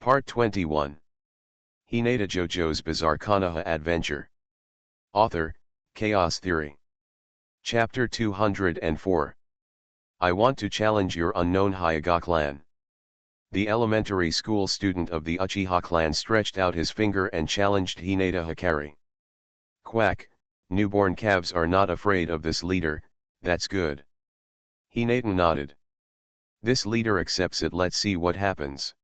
Part 21. Hinata JoJo's Bizarre Konoha Adventure. Author, Chaos Theory. Chapter 204. I want to challenge your unknown Hyuga clan. The elementary school student of the Uchiha clan stretched out his finger and challenged Hinata Hikari. Quack, newborn calves are not afraid of this leader, that's good. Hinata nodded. This leader accepts it, let's see what happens.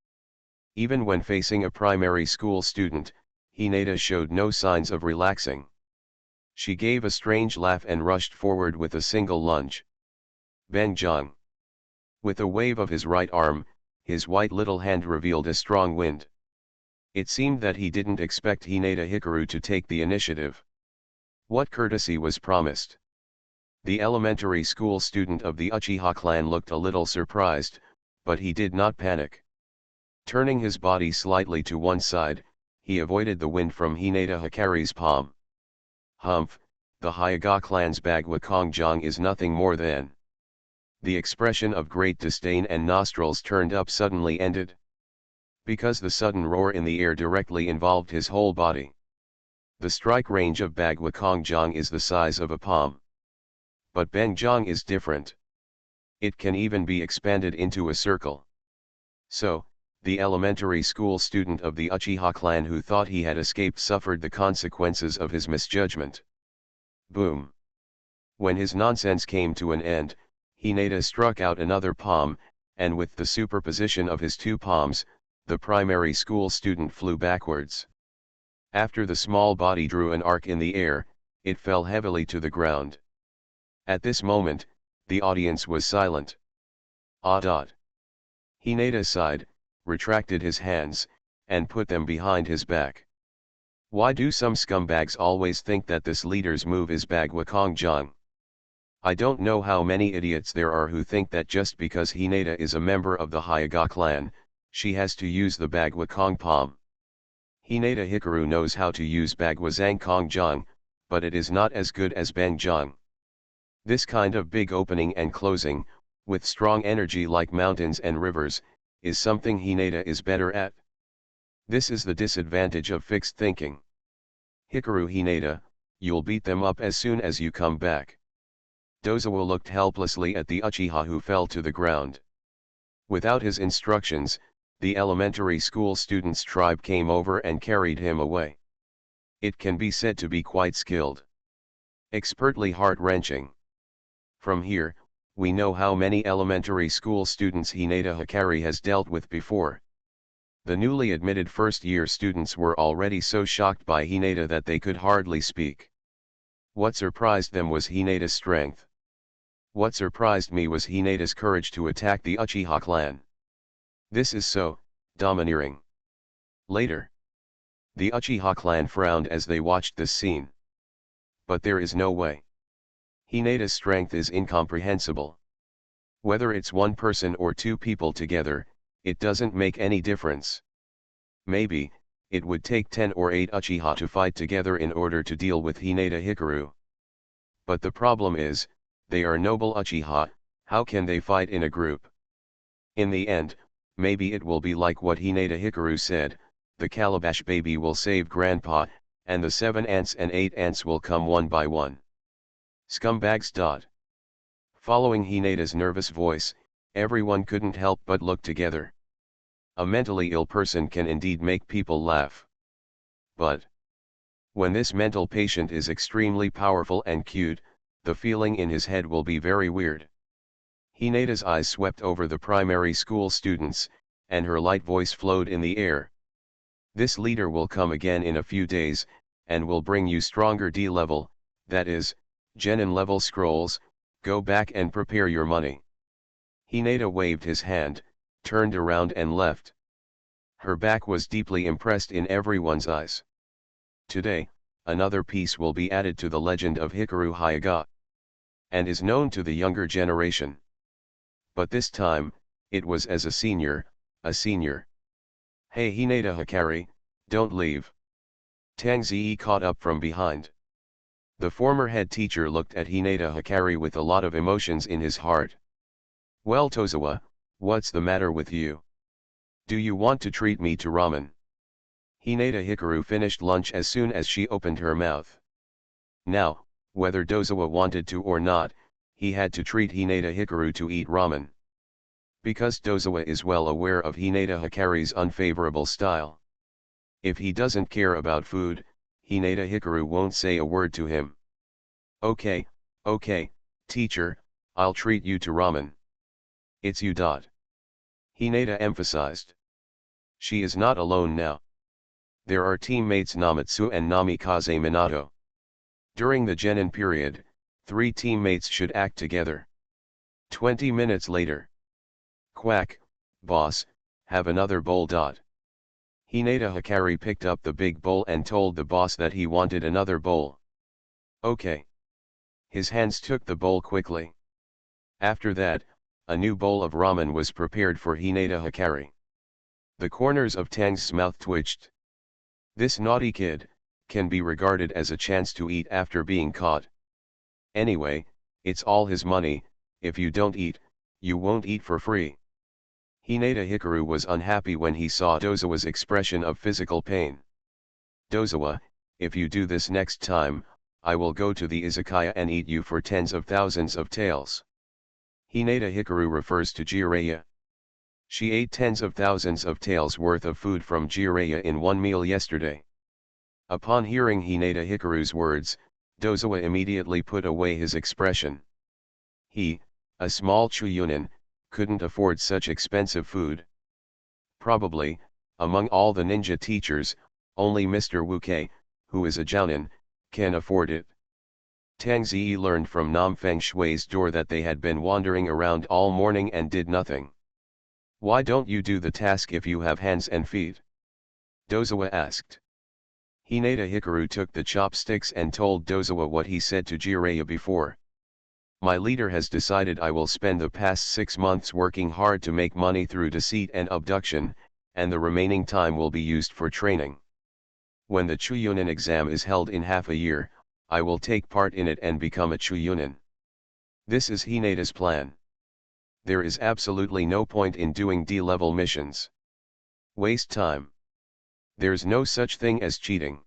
Even when facing a primary school student, Hinata showed no signs of relaxing. She gave a strange laugh and rushed forward with a single lunge. Bang Jong. With a wave of his right arm, his white little hand revealed a strong wind. It seemed that he didn't expect Hinata Hikaru to take the initiative. What courtesy was promised? The elementary school student of the Uchiha clan looked a little surprised, but he did not panic. Turning his body slightly to one side, he avoided the wind from Hinata Hikari's palm. Humph, the Hyuga clan's Bagwa Kongjong is nothing more than. The expression of great disdain and nostrils turned up suddenly ended. Because the sudden roar in the air directly involved his whole body. The strike range of Bagwa Kongjong is the size of a palm. But Bangjong is different. It can even be expanded into a circle. So, the elementary school student of the Uchiha clan who thought he had escaped suffered the consequences of his misjudgment. Boom. When his nonsense came to an end, Hinata struck out another palm, and with the superposition of his two palms, the primary school student flew backwards. After the small body drew an arc in the air, it fell heavily to the ground. At this moment, the audience was silent. Hinata sighed, retracted his hands, and put them behind his back. Why do some scumbags always think that this leader's move is Bagwa Kongjong? I don't know how many idiots there are who think that just because Hinata is a member of the Hyuga clan, she has to use the Bagwa Kong palm. Hinata Hikaru knows how to use Bagwa Zang Kongjong, but it is not as good as Bangjong. This kind of big opening and closing, with strong energy like mountains and rivers, is something Hinata is better at. This is the disadvantage of fixed thinking. Hikaru Hinata, you'll beat them up as soon as you come back. Dozawa looked helplessly at the Uchiha who fell to the ground. Without his instructions, the elementary school student's tribe came over and carried him away. It can be said to be quite skilled. Expertly heart-wrenching. From here, we know how many elementary school students Hinata Hikari has dealt with before. The newly admitted first-year students were already so shocked by Hinata that they could hardly speak. What surprised them was Hinata's strength. What surprised me was Hinata's courage to attack the Uchiha clan. This is so domineering. Later, the Uchiha clan frowned as they watched this scene. But there is no way. Hinata's strength is incomprehensible. Whether it's one person or two people together, it doesn't make any difference. Maybe, it would take 10 or 8 Uchiha to fight together in order to deal with Hinata Hikaru. But the problem is, they are noble Uchiha, how can they fight in a group? In the end, maybe it will be like what Hinata Hikaru said, the calabash baby will save grandpa, and the 7 ants and 8 ants will come one by one. Scumbags. Following Hinata's nervous voice, everyone couldn't help but look together. A mentally ill person can indeed make people laugh. But when this mental patient is extremely powerful and cute, the feeling in his head will be very weird. Hinata's eyes swept over the primary school students, and her light voice flowed in the air. This leader will come again in a few days, and will bring you stronger D-level, that is, Genin level scrolls. Go back and prepare your money. Hinata waved his hand, turned around and left. Her back was deeply impressed in everyone's eyes. Today, another piece will be added to the legend of Hikaru Hyuga, and is known to the younger generation. But this time, it was as a senior. Hey Hinata Hikari, don't leave. Tang Ziyi caught up from behind. The former head teacher looked at Hinata Hikari with a lot of emotions in his heart. Well Tozawa, what's the matter with you? Do you want to treat me to ramen? Hinata Hikaru finished lunch as soon as she opened her mouth. Now, whether Dozawa wanted to or not, he had to treat Hinata Hikaru to eat ramen. Because Dozawa is well aware of Hinata Hikaru's unfavorable style. If he doesn't care about food, Hinata Hikaru won't say a word to him. Okay, teacher, I'll treat you to ramen. It's you. Hinata emphasized. She is not alone now. There are teammates Namatsu and Namikaze Minato. During the Genin period, 3 teammates should act together. 20 minutes later. Quack, boss, have another bowl. Hinata Hikaru picked up the big bowl and told the boss that he wanted another bowl. Okay. His hands took the bowl quickly. After that, a new bowl of ramen was prepared for Hinata Hikaru. The corners of Tang's mouth twitched. This naughty kid can be regarded as a chance to eat after being caught. Anyway, it's all his money. If you don't eat, you won't eat for free. Hinata Hikaru was unhappy when he saw Dozawa's expression of physical pain. Dozawa, if you do this next time, I will go to the izakaya and eat you for tens of thousands of taels. Hinata Hikaru refers to Jiraiya. She ate tens of thousands of taels worth of food from Jiraiya in one meal yesterday. Upon hearing Hinata Hikaru's words, Dozawa immediately put away his expression. He, a small Chuyunin, couldn't afford such expensive food. Probably, among all the ninja teachers, only Mr. Wuke, who is a jounin, can afford it. Tang Ziyi learned from Nam Feng Shui's door that they had been wandering around all morning and did nothing. Why don't you do the task if you have hands and feet? Dozawa asked. Hinata Hikaru took the chopsticks and told Dozawa what he said to Jiraiya before. My leader has decided I will spend the past 6 months working hard to make money through deceit and abduction, and the remaining time will be used for training. When the Chuyunin exam is held in half a year, I will take part in it and become a Chuyunin. This is Hinata's plan. There is absolutely no point in doing D-level missions. Waste time. There's no such thing as cheating.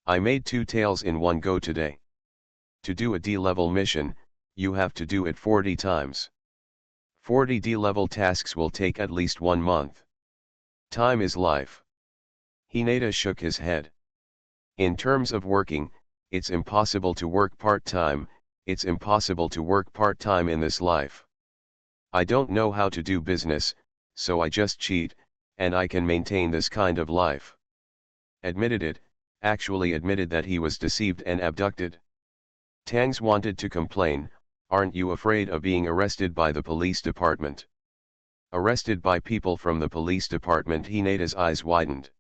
I made 2 taels in one go today. To do a D-level mission, you have to do it 40 times. 40 D-level tasks will take at least 1 month. Time is life. Hinata shook his head. In terms of working, it's impossible to work part-time, it's impossible to work part-time in this life. I don't know how to do business, so I just cheat, and I can maintain this kind of life. Actually admitted that he was deceived and abducted. Tangs wanted to complain, aren't you afraid of being arrested by the police department? Arrested by people from the police department? Hinata's eyes widened.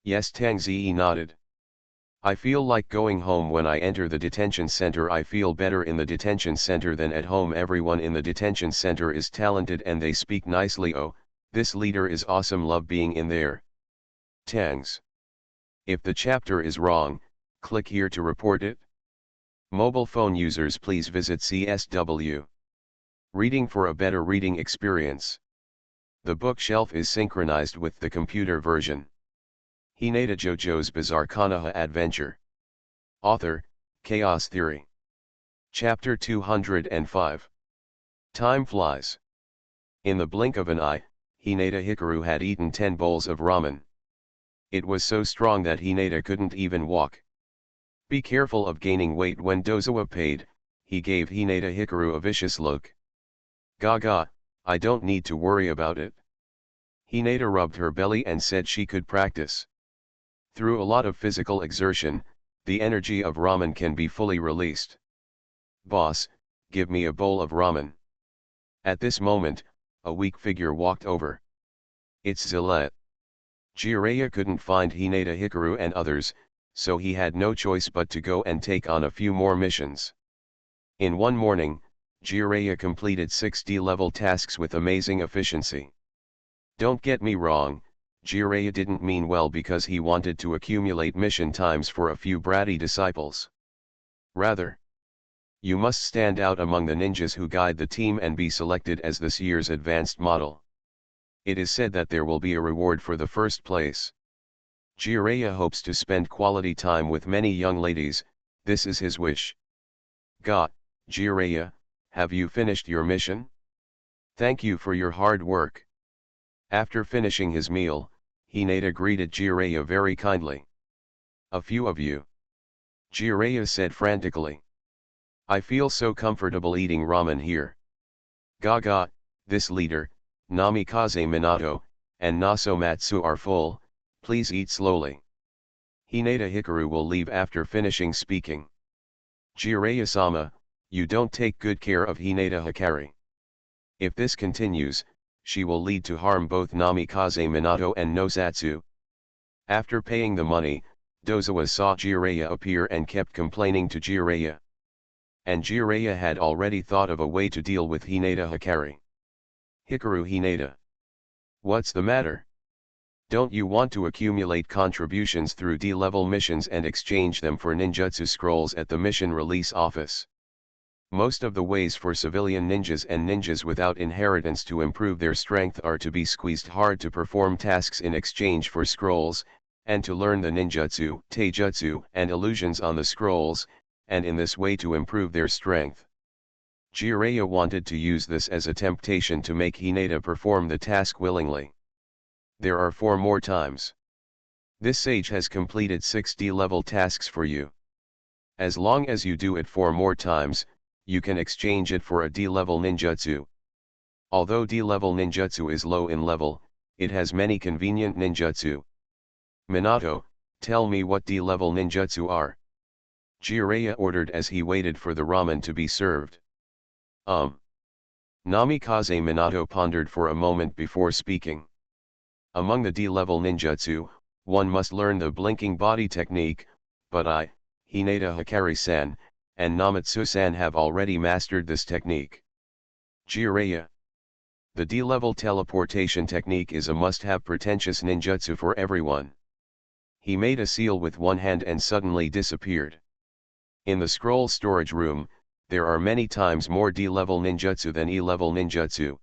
Yes, Tang Ziyi nodded. I feel like going home when I enter the detention center. I feel better in the detention center than at home. Everyone in the detention center is talented and they speak nicely. Oh, this leader is awesome. Love being in there. Tangs. If the chapter is wrong, click here to report it. Mobile phone users, please visit CSW. Reading for a better reading experience. The bookshelf is synchronized with the computer version. Hinata JoJo's Bizarre Konoha Adventure. Author, Chaos Theory. Chapter 205. Time flies. In the blink of an eye, Hinata Hikaru had eaten 10 bowls of ramen. It was so strong that Hinata couldn't even walk. Be careful of gaining weight. When Dozawa paid, he gave Hinata Hikaru a vicious look. Gaga, I don't need to worry about it. Hinata rubbed her belly and said she could practice. Through a lot of physical exertion, the energy of ramen can be fully released. Boss, give me a bowl of ramen. At this moment, a weak figure walked over. It's Zillet. Jiraiya couldn't find Hinata Hikaru and others, so he had no choice but to go and take on a few more missions. In one morning, Jiraiya completed 6 D-level tasks with amazing efficiency. Don't get me wrong, Jiraiya didn't mean well because he wanted to accumulate mission times for a few bratty disciples. Rather, you must stand out among the ninjas who guide the team and be selected as this year's advanced model. It is said that there will be a reward for the first place. Jiraiya hopes to spend quality time with many young ladies, this is his wish. God, Jiraiya, have you finished your mission? Thank you for your hard work. After finishing his meal, Hinata greeted Jiraiya very kindly. A few of you. Jiraiya said frantically. I feel so comfortable eating ramen here. Gaga, this leader, Namikaze Minato, and Nasomatsu are full, please eat slowly. Hinata Hikaru will leave after finishing speaking. Jiraiya-sama, you don't take good care of Hinata Hikari. If this continues, she will lead to harm both Namikaze Minato and Nosatsu. After paying the money, Dozawa saw Jiraiya appear and kept complaining to Jiraiya. And Jiraiya had already thought of a way to deal with Hinata Hikari. Hikaru Hinata. What's the matter? Don't you want to accumulate contributions through D-level missions and exchange them for ninjutsu scrolls at the mission release office? Most of the ways for civilian ninjas and ninjas without inheritance to improve their strength are to be squeezed hard to perform tasks in exchange for scrolls, and to learn the ninjutsu, taijutsu, and illusions on the scrolls, and in this way to improve their strength. Jiraiya wanted to use this as a temptation to make Hinata perform the task willingly. There are 4 more times. This sage has completed 6 D-level tasks for you. As long as you do it 4 more times, you can exchange it for a D-level ninjutsu. Although D-level ninjutsu is low in level, it has many convenient ninjutsu. Minato, tell me what D-level ninjutsu are. Jiraiya ordered as he waited for the ramen to be served. Namikaze Minato pondered for a moment before speaking. Among the D-level ninjutsu, one must learn the blinking body technique, but I, Hinata Hikari-san, and Namatsu-san have already mastered this technique. Jiraiya. The D-level teleportation technique is a must-have pretentious ninjutsu for everyone. He made a seal with one hand and suddenly disappeared. In the scroll storage room, there are many times more D-level ninjutsu than E-level ninjutsu.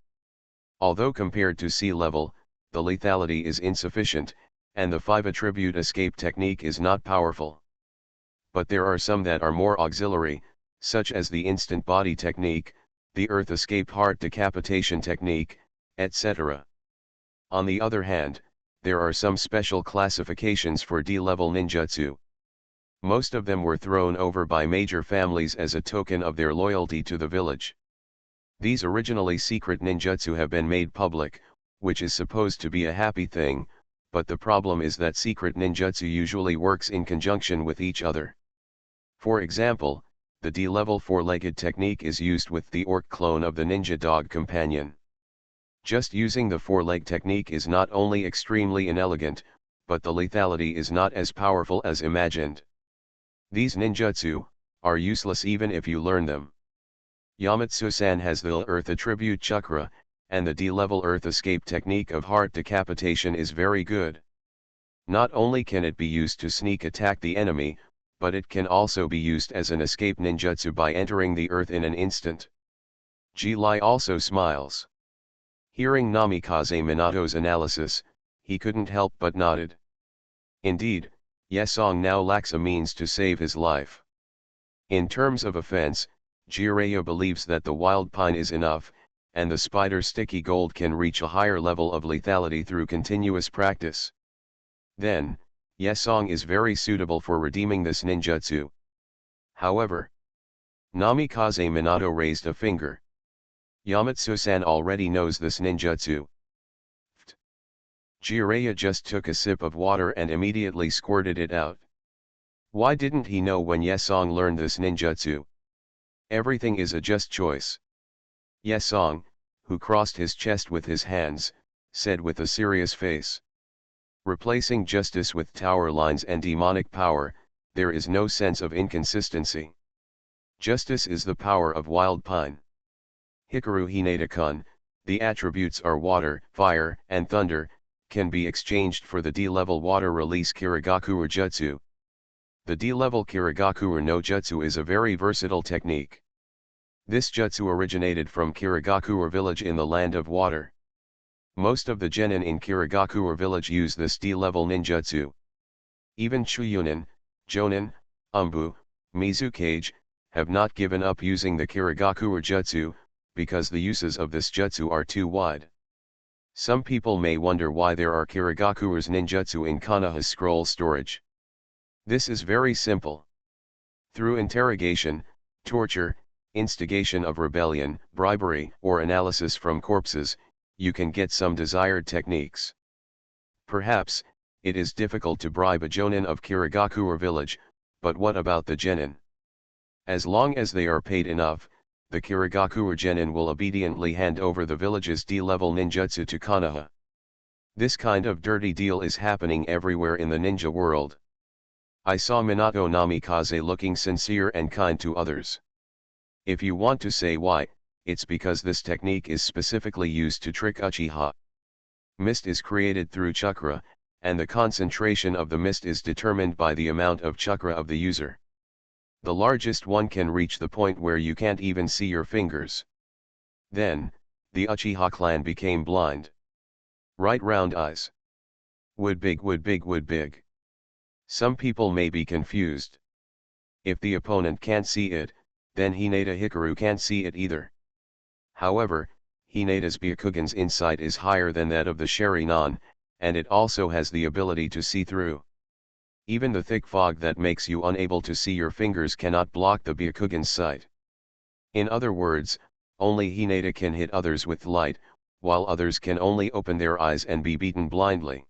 Although compared to C-level, the lethality is insufficient, and the 5 attribute escape technique is not powerful. But there are some that are more auxiliary, such as the instant body technique, the earth escape heart decapitation technique, etc. On the other hand, there are some special classifications for D-level ninjutsu. Most of them were thrown over by major families as a token of their loyalty to the village. These originally secret ninjutsu have been made public, which is supposed to be a happy thing, but the problem is that secret ninjutsu usually works in conjunction with each other. For example, the D-level 4-legged technique is used with the orc clone of the ninja dog companion. Just using the 4-leg technique is not only extremely inelegant, but the lethality is not as powerful as imagined. These ninjutsu are useless even if you learn them. Yamatsu-san has the earth attribute chakra, and the D-level earth escape technique of heart decapitation is very good. Not only can it be used to sneak attack the enemy, but it can also be used as an escape ninjutsu by entering the earth in an instant. Ji-Lai also smiles. Hearing Namikaze Minato's analysis, he couldn't help but nodded. Indeed, Yesong now lacks a means to save his life. In terms of offense, Jiraiya believes that the wild pine is enough, and the spider sticky gold can reach a higher level of lethality through continuous practice. Then, Yesong is very suitable for redeeming this ninjutsu. However, Namikaze Minato raised a finger. Yamatsu-san already knows this ninjutsu. Jiraiya just took a sip of water and immediately squirted it out. Why didn't he know when Yesong learned this ninjutsu? Everything is a just choice. Yesong, who crossed his chest with his hands, said with a serious face. Replacing justice with tower lines and demonic power, there is no sense of inconsistency. Justice is the power of wild pine. Hikaru Hinata-kun, the attributes are water, fire, and thunder, can be exchanged for the D-level water release Kirigakura Jutsu. The D-level Kirigakura no Jutsu is a very versatile technique. This jutsu originated from Kirigakura village in the land of water. Most of the genin in Kirigakura village use this D-level ninjutsu. Even Chuyunin, Jonin, Umbu, Mizukage, have not given up using the Kirigakura jutsu, because the uses of this jutsu are too wide. Some people may wonder why there are Kirigakura's ninjutsu in Konoha's scroll storage. This is very simple. Through interrogation, torture, instigation of rebellion, bribery, or analysis from corpses, you can get some desired techniques. Perhaps, it is difficult to bribe a jonin of Kirigakura village, but what about the genin? As long as they are paid enough, the Kirigakura genin will obediently hand over the village's D-level ninjutsu to Konoha. This kind of dirty deal is happening everywhere in the ninja world. I saw Minato Namikaze looking sincere and kind to others. If you want to say why, it's because this technique is specifically used to trick Uchiha. Mist is created through chakra, and the concentration of the mist is determined by the amount of chakra of the user. The largest one can reach the point where you can't even see your fingers. Then, the Uchiha clan became blind. Right round eyes. Would big. Some people may be confused. If the opponent can't see it, then Hinata Hikaru can't see it either. However, Hinata's Byakugan's insight is higher than that of the Sharingan, and it also has the ability to see through. Even the thick fog that makes you unable to see your fingers cannot block the Byakugan's sight. In other words, only Hinata can hit others with light, while others can only open their eyes and be beaten blindly.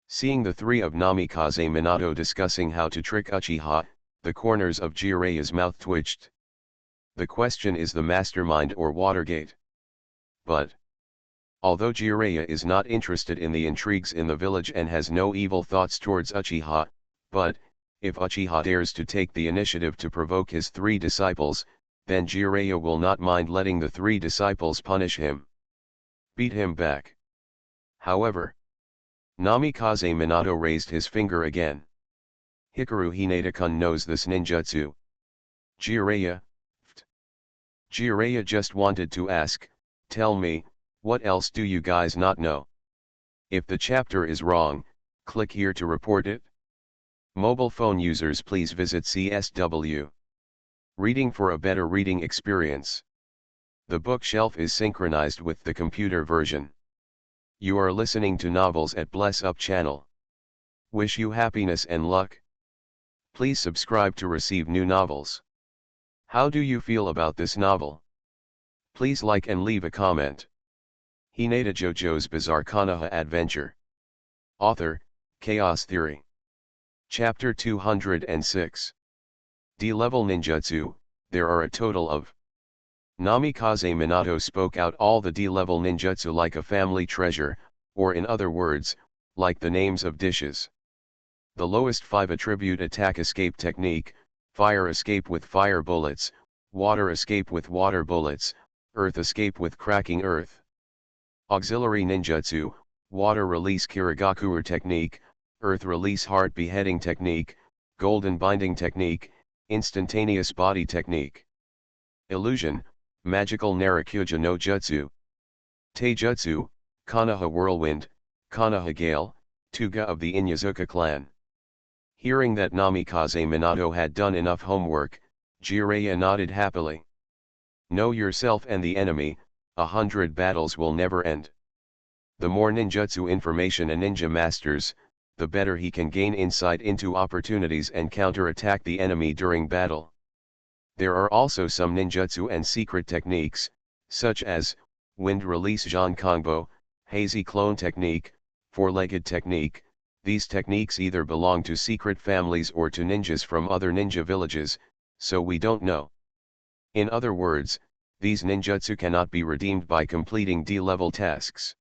Seeing the three of Namikaze Minato discussing how to trick Uchiha, the corners of Jireya's mouth twitched. The question is the mastermind or Watergate. But, although Jireya is not interested in the intrigues in the village and has no evil thoughts towards Uchiha, but, if Uchiha dares to take the initiative to provoke his three disciples, then Jireya will not mind letting the three disciples punish him. Beat him back. However, Namikaze Minato raised his finger again. Hikaru Hinata-kun knows this ninjutsu. Jireya, Jireya just wanted to ask, tell me, what else do you guys not know? If the chapter is wrong, click here to report it. Mobile phone users please visit CSW. Reading for a better reading experience. The bookshelf is synchronized with the computer version. You are listening to novels at Bless Up channel. Wish you happiness and luck. Please subscribe to receive new novels. How do you feel about this novel? Please like and leave a comment. Hinata JoJo's Bizarre Konoha Adventure. Author, Chaos Theory. Chapter 206. D-level ninjutsu, there are a total of. Namikaze Minato spoke out all the D-level ninjutsu like a family treasure, or in other words, like the names of dishes. The lowest 5 attribute attack escape technique, fire escape with fire bullets, water escape with water bullets, earth escape with cracking earth. Auxiliary ninjutsu, water release Kirigakura technique, earth release heart beheading technique, golden binding technique, instantaneous body technique. Illusion, magical Narakuja no jutsu. Taijutsu, Konoha whirlwind, Konoha gale, Tuga of the Inyazuka clan. Hearing that Namikaze Minato had done enough homework, Jireya nodded happily. Know yourself and the enemy, 100 battles will never end. The more ninjutsu information a ninja masters, the better he can gain insight into opportunities and counter-attack the enemy during battle. There are also some ninjutsu and secret techniques, such as, wind release Jeon-Kongbo, hazy clone technique, four-legged technique. These techniques either belong to secret families or to ninjas from other ninja villages, so we don't know. In other words, these ninjutsu cannot be redeemed by completing D-level tasks.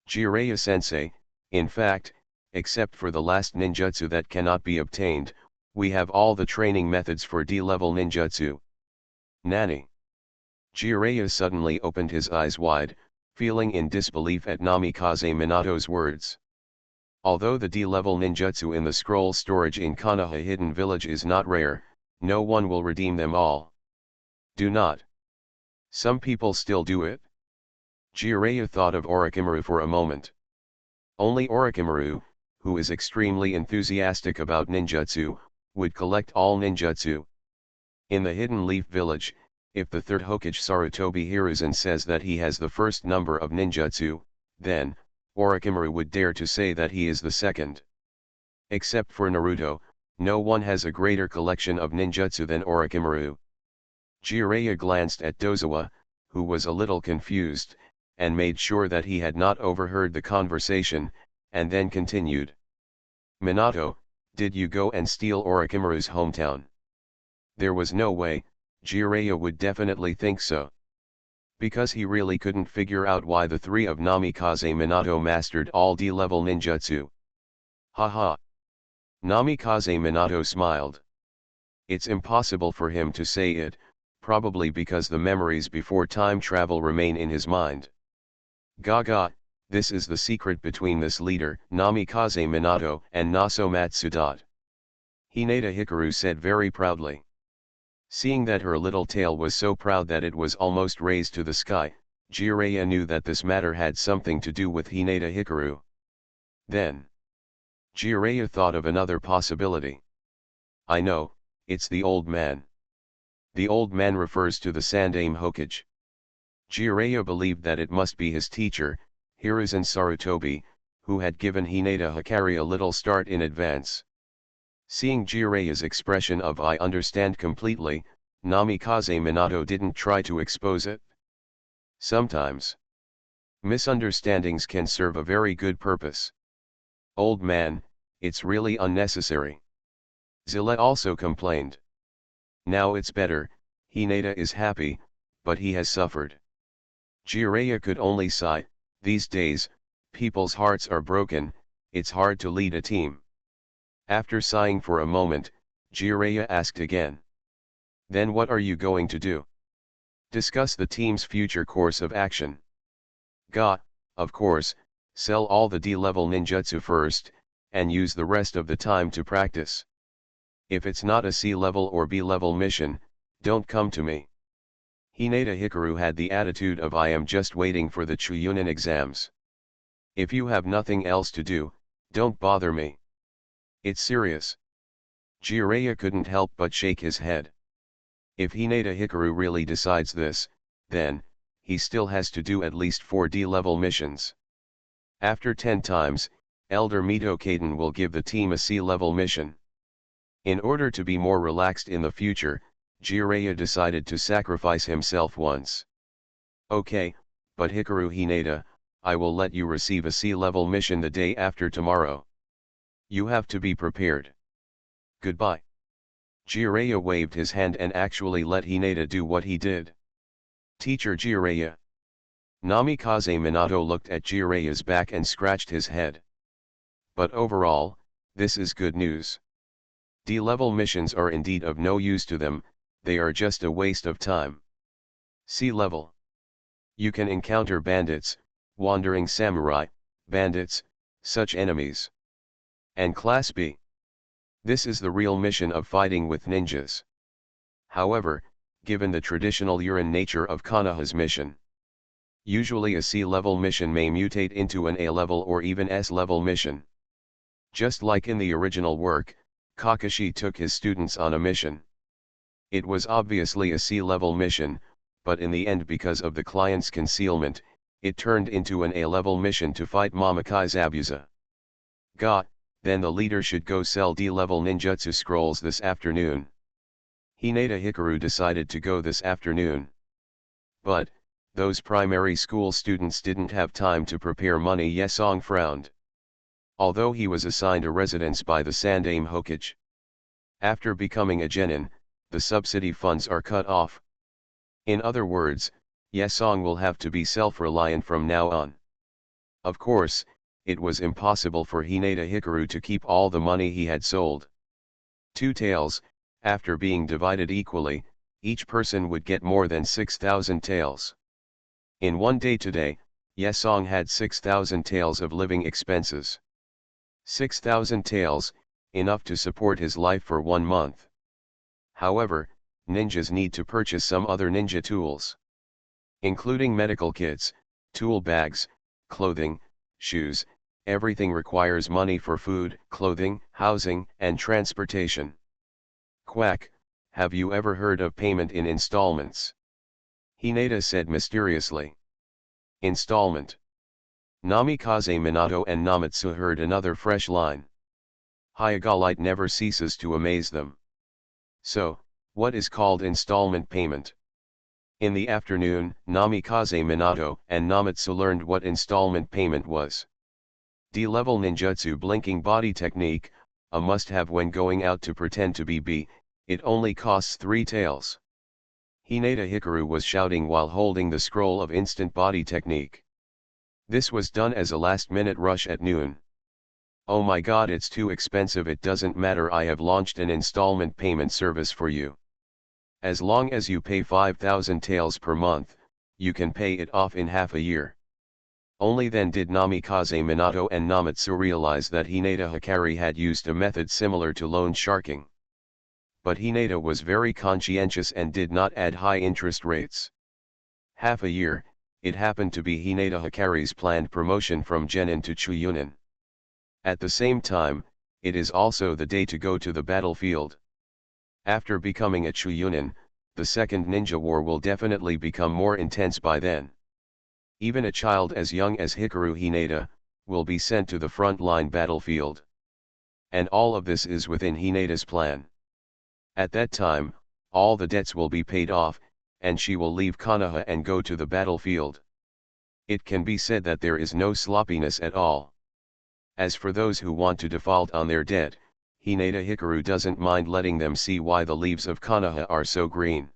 Jireya-sensei, in fact, except for the last ninjutsu that cannot be obtained, we have all the training methods for D-level ninjutsu. Nani? Jireya suddenly opened his eyes wide, feeling in disbelief at Namikaze Minato's words. Although the D-level ninjutsu in the scroll storage in Konoha Hidden Village is not rare, no one will redeem them all. Do not. Some people still do it. Jiraiya thought of Orochimaru for a moment. Only Orochimaru, who is extremely enthusiastic about ninjutsu, would collect all ninjutsu. In the Hidden Leaf Village, if the third Hokage Sarutobi Hiruzen says that he has the first number of ninjutsu, then, Orochimaru would dare to say that he is the second. Except for Naruto, no one has a greater collection of ninjutsu than Orochimaru. Jiraiya glanced at Dozawa, who was a little confused, and made sure that he had not overheard the conversation, and then continued. Minato, did you go and steal Orochimaru's hometown? There was no way, Jiraiya would definitely think so. Because he really couldn't figure out why the three of Namikaze Minato mastered all D-level ninjutsu. Haha. Namikaze Minato smiled. It's impossible for him to say it, probably because the memories before time travel remain in his mind. Gaga, this is the secret between this leader, Namikaze Minato, and Naso Matsudatte. Hinata Hikaru said very proudly. Seeing that her little tail was so proud that it was almost raised to the sky, Jiraiya knew that this matter had something to do with Hinata Hikaru. Then, Jiraiya thought of another possibility. I know, it's the old man. The old man refers to the Sandaime Hokage. Jiraiya believed that it must be his teacher, Hiruzen Sarutobi, who had given Hinata Hikari a little start in advance. Seeing Jiraiya's expression of I understand completely, Namikaze Minato didn't try to expose it. Sometimes, misunderstandings can serve a very good purpose. Old man, it's really unnecessary. Zilla also complained. Now it's better, Hinata is happy, but he has suffered. Jiraiya could only sigh, these days, people's hearts are broken, it's hard to lead a team. After sighing for a moment, Jiraiya asked again. Then what are you going to do? Discuss the team's future course of action. Ga, of course, sell all the D-level ninjutsu first, and use the rest of the time to practice. If it's not a C-level or B-level mission, don't come to me. Hinata Hikaru had the attitude of I am just waiting for the Chuunin exams. If you have nothing else to do, don't bother me. It's serious. Jiraiya couldn't help but shake his head. If Hinata Hikaru really decides this, then, he still has to do at least 4 D-level missions. After 10 times, Elder Mito Kaden will give the team a C-level mission. In order to be more relaxed in the future, Jiraiya decided to sacrifice himself once. Okay, but Hikaru Hinata, I will let you receive a C-level mission the day after tomorrow. You have to be prepared. Goodbye. Jiraiya waved his hand and actually let Hinata do what he did. Teacher Jiraiya. Namikaze Minato looked at Jiraiya's back and scratched his head. But overall, this is good news. D-level missions are indeed of no use to them, they are just a waste of time. C-level. You can encounter bandits, wandering samurai, bandits, such enemies. And Class B. This is the real mission of fighting with ninjas. However, given the traditional urine nature of Konoha's mission, usually a C-level mission may mutate into an A-level or even S-level mission. Just like in the original work, Kakashi took his students on a mission. It was obviously a C-level mission, but in the end because of the client's concealment, it turned into an A-level mission to fight Mamakai Zabuza. Ga, then the leader should go sell D-level ninjutsu scrolls this afternoon. Hinata Hikaru decided to go this afternoon. But, those primary school students didn't have time to prepare money. Yesong frowned. Although he was assigned a residence by the Sandaime Hokage. After becoming a genin, the subsidy funds are cut off. In other words, Yesong will have to be self-reliant from now on. Of course, it was impossible for Hinata Hikaru to keep all the money he had sold. 2 taels, after being divided equally, each person would get more than 6,000 taels. In one day today, Yesong had 6,000 taels of living expenses. 6,000 taels, enough to support his life for 1 month. However, ninjas need to purchase some other ninja tools. Including medical kits, Tool bags, clothing, shoes, everything requires money for food, clothing, housing, and transportation. Quack, have you ever heard of payment in installments? Hinata said mysteriously. Installment. Namikaze Minato and Namatsu heard another fresh line. Hyagalite never ceases to amaze them. So, what is called installment payment? In the afternoon, Namikaze Minato and Namatsu learned what installment payment was. D-level ninjutsu blinking body technique, a must-have when going out to pretend to be B, it only costs 3 taels. Hinata Hikaru was shouting while holding the scroll of instant body technique. This was done as a last-minute rush at noon. Oh my god, it's too expensive. It doesn't matter, I have launched an installment payment service for you. As long as you pay 5,000 taels per month, you can pay it off in half a year. Only then did Namikaze Minato and Namatsu realize that Hinata Hikari had used a method similar to loan sharking. But Hinata was very conscientious and did not add high interest rates. Half a year, it happened to be Hinata Hikari's planned promotion from Genin to Chuyunin. At the same time, it is also the day to go to the battlefield. After becoming a Chuyunin, the second ninja war will definitely become more intense by then. Even a child as young as Hikaru Hinata, will be sent to the front-line battlefield. And all of this is within Hinata's plan. At that time, all the debts will be paid off, and she will leave Konoha and go to the battlefield. It can be said that there is no sloppiness at all. As for those who want to default on their debt, Hinata Hikaru doesn't mind letting them see why the leaves of Konoha are so green.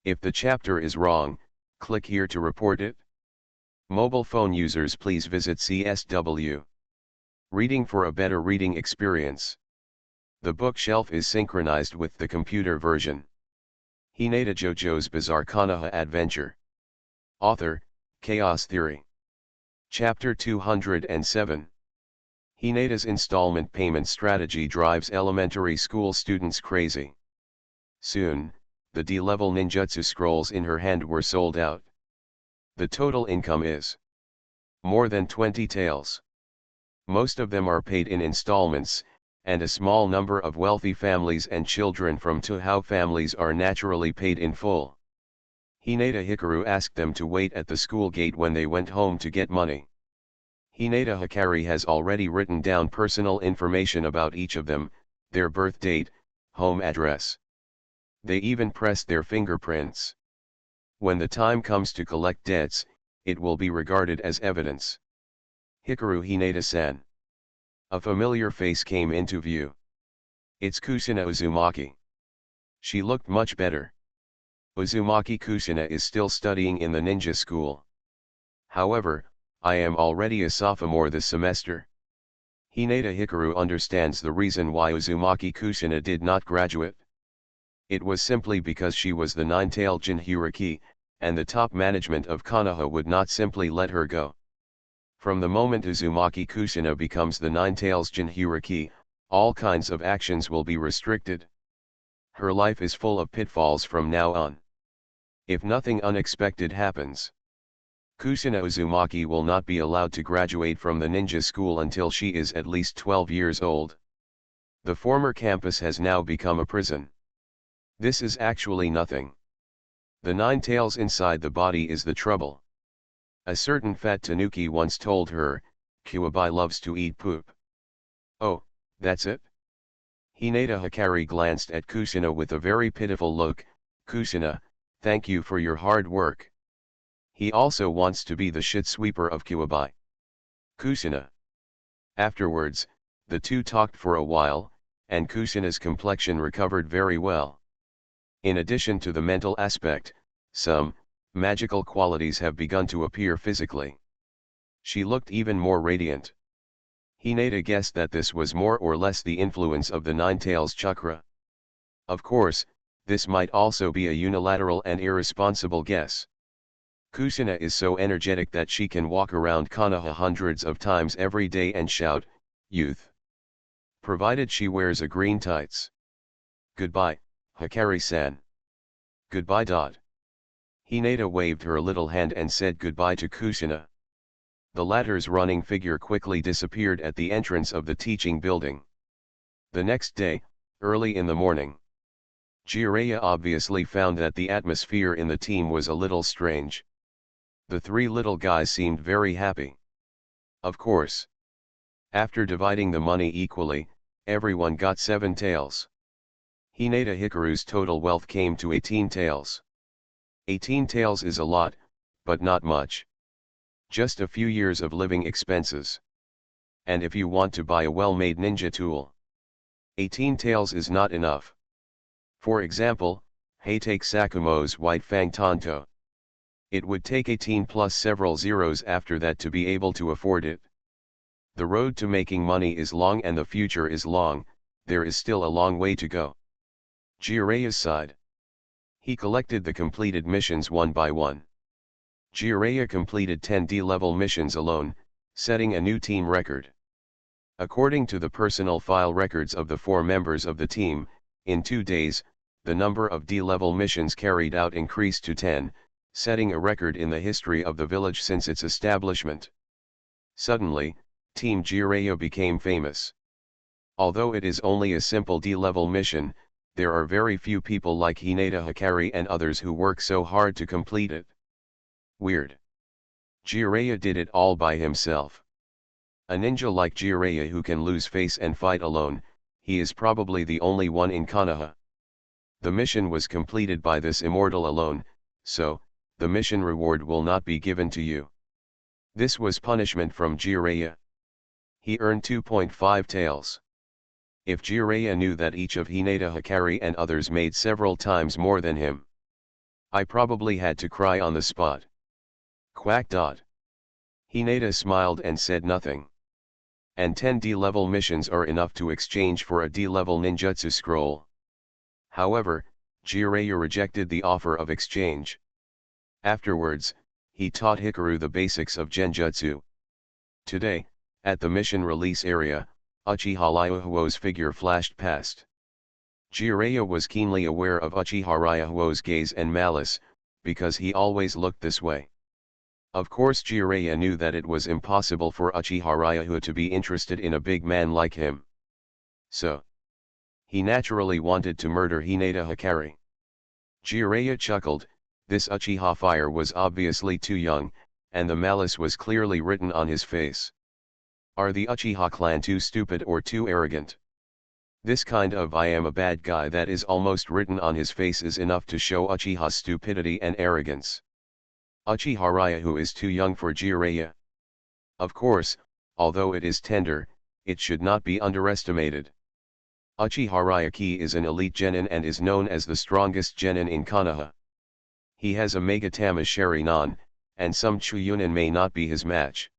If the chapter is wrong, click here to report it. Mobile phone users, please visit CSW. Reading for a better reading experience. The bookshelf is synchronized with the computer version. Hinata JoJo's Bizarre Konoha Adventure. Author, Chaos Theory. Chapter 207. Hinata's installment payment strategy drives elementary school students crazy. Soon, the D-level ninjutsu scrolls in her hand were sold out. The total income is more than 20 taels. Most of them are paid in installments, and a small number of wealthy families and children from Tohou families are naturally paid in full. Hinata Hikaru asked them to wait at the school gate when they went home to get money. Hinata Hikari has already written down personal information about each of them, their birth date, home address. They even pressed their fingerprints. When the time comes to collect debts, it will be regarded as evidence. Hikaru Hinata-san. A familiar face came into view. It's Kushina Uzumaki. She looked much better. Uzumaki Kushina is still studying in the ninja school. However, I am already a sophomore this semester. Hinata Hikaru understands the reason why Uzumaki Kushina did not graduate. It was simply because she was the nine-tailed Jinchuriki, and the top management of Konoha would not simply let her go. From the moment Uzumaki Kushina becomes the nine-tails Jinchuriki, all kinds of actions will be restricted. Her life is full of pitfalls from now on. If nothing unexpected happens, Kushina Uzumaki will not be allowed to graduate from the ninja school until she is at least 12 years old. The former campus has now become a prison. This is actually nothing. The nine tails inside the body is the trouble. A certain fat tanuki once told her, Kuwabai loves to eat poop. Oh, that's it? Hinata Hikari glanced at Kushina with a very pitiful look. Kushina, thank you for your hard work. He also wants to be the shit sweeper of Kuwabai. Kushina. Afterwards, the two talked for a while, and Kushina's complexion recovered very well. In addition to the mental aspect, some magical qualities have begun to appear physically. She looked even more radiant. Hinata guessed that this was more or less the influence of the nine tails chakra. Of course, this might also be a unilateral and irresponsible guess. Kushina is so energetic that she can walk around Konoha hundreds of times every day and shout, "Youth!" Provided she wears a green tights. Goodbye, Hikari-san. Goodbye. Hinata waved her little hand and said goodbye to Kushina. The latter's running figure quickly disappeared at the entrance of the teaching building. The next day, early in the morning, Jiraiya obviously found that the atmosphere in the team was a little strange. The three little guys seemed very happy. Of course. After dividing the money equally, everyone got 7 taels. Hinata Hikaru's total wealth came to 18 taels. 18 taels is a lot, but not much. Just a few years of living expenses. And if you want to buy a well-made ninja tool, 18 taels is not enough. For example, hey, take Sakumo's White Fang Tanto. It would take 18 plus several zeros after that to be able to afford it. The road to making money is long and the future is long, there is still a long way to go. Jiraiya sighed. He collected the completed missions one by one. Jiraiya completed 10 D-level missions alone, setting a new team record. According to the personal file records of the 4 members of the team, in 2 days, the number of D-level missions carried out increased to 10, setting a record in the history of the village since its establishment. Suddenly, Team Jiraiya became famous. Although it is only a simple D-level mission, there are very few people like Hinata Hikari and others who work so hard to complete it. Weird. Jiraiya did it all by himself. A ninja like Jiraiya who can lose face and fight alone, he is probably the only one in Konoha. The mission was completed by this immortal alone, so, the mission reward will not be given to you. This was punishment from Jiraiya. He earned 2.5 taels. If Jiraiya knew that each of Hinata Hikari and others made several times more than him, I probably had to cry on the spot. Quack. Hinata smiled and said nothing. And 10 D-level missions are enough to exchange for a D-level ninjutsu scroll. However, Jiraiya rejected the offer of exchange. Afterwards, he taught Hikaru the basics of genjutsu. Today, at the mission release area, Uchiha Ryuhuo's figure flashed past. Jiraiya was keenly aware of Uchiha Ryuhuo's gaze and malice, because he always looked this way. Of course Jiraiya knew that it was impossible for Uchiha Ryuhu to be interested in a big man like him. So, he naturally wanted to murder Hinata Hikari. Jiraiya chuckled, this Uchiha fire was obviously too young, and the malice was clearly written on his face. Are the Uchiha clan too stupid or too arrogant? This kind of I am a bad guy that is almost written on his face is enough to show Uchiha's stupidity and arrogance. Uchiha Ryuhu is too young for Jiraiya. Of course, although it is tender, it should not be underestimated. Uchiha Ryuki is an elite genin and is known as the strongest genin in Konoha. He has a Megatama Sharingan, and some Chuyunin may not be his match.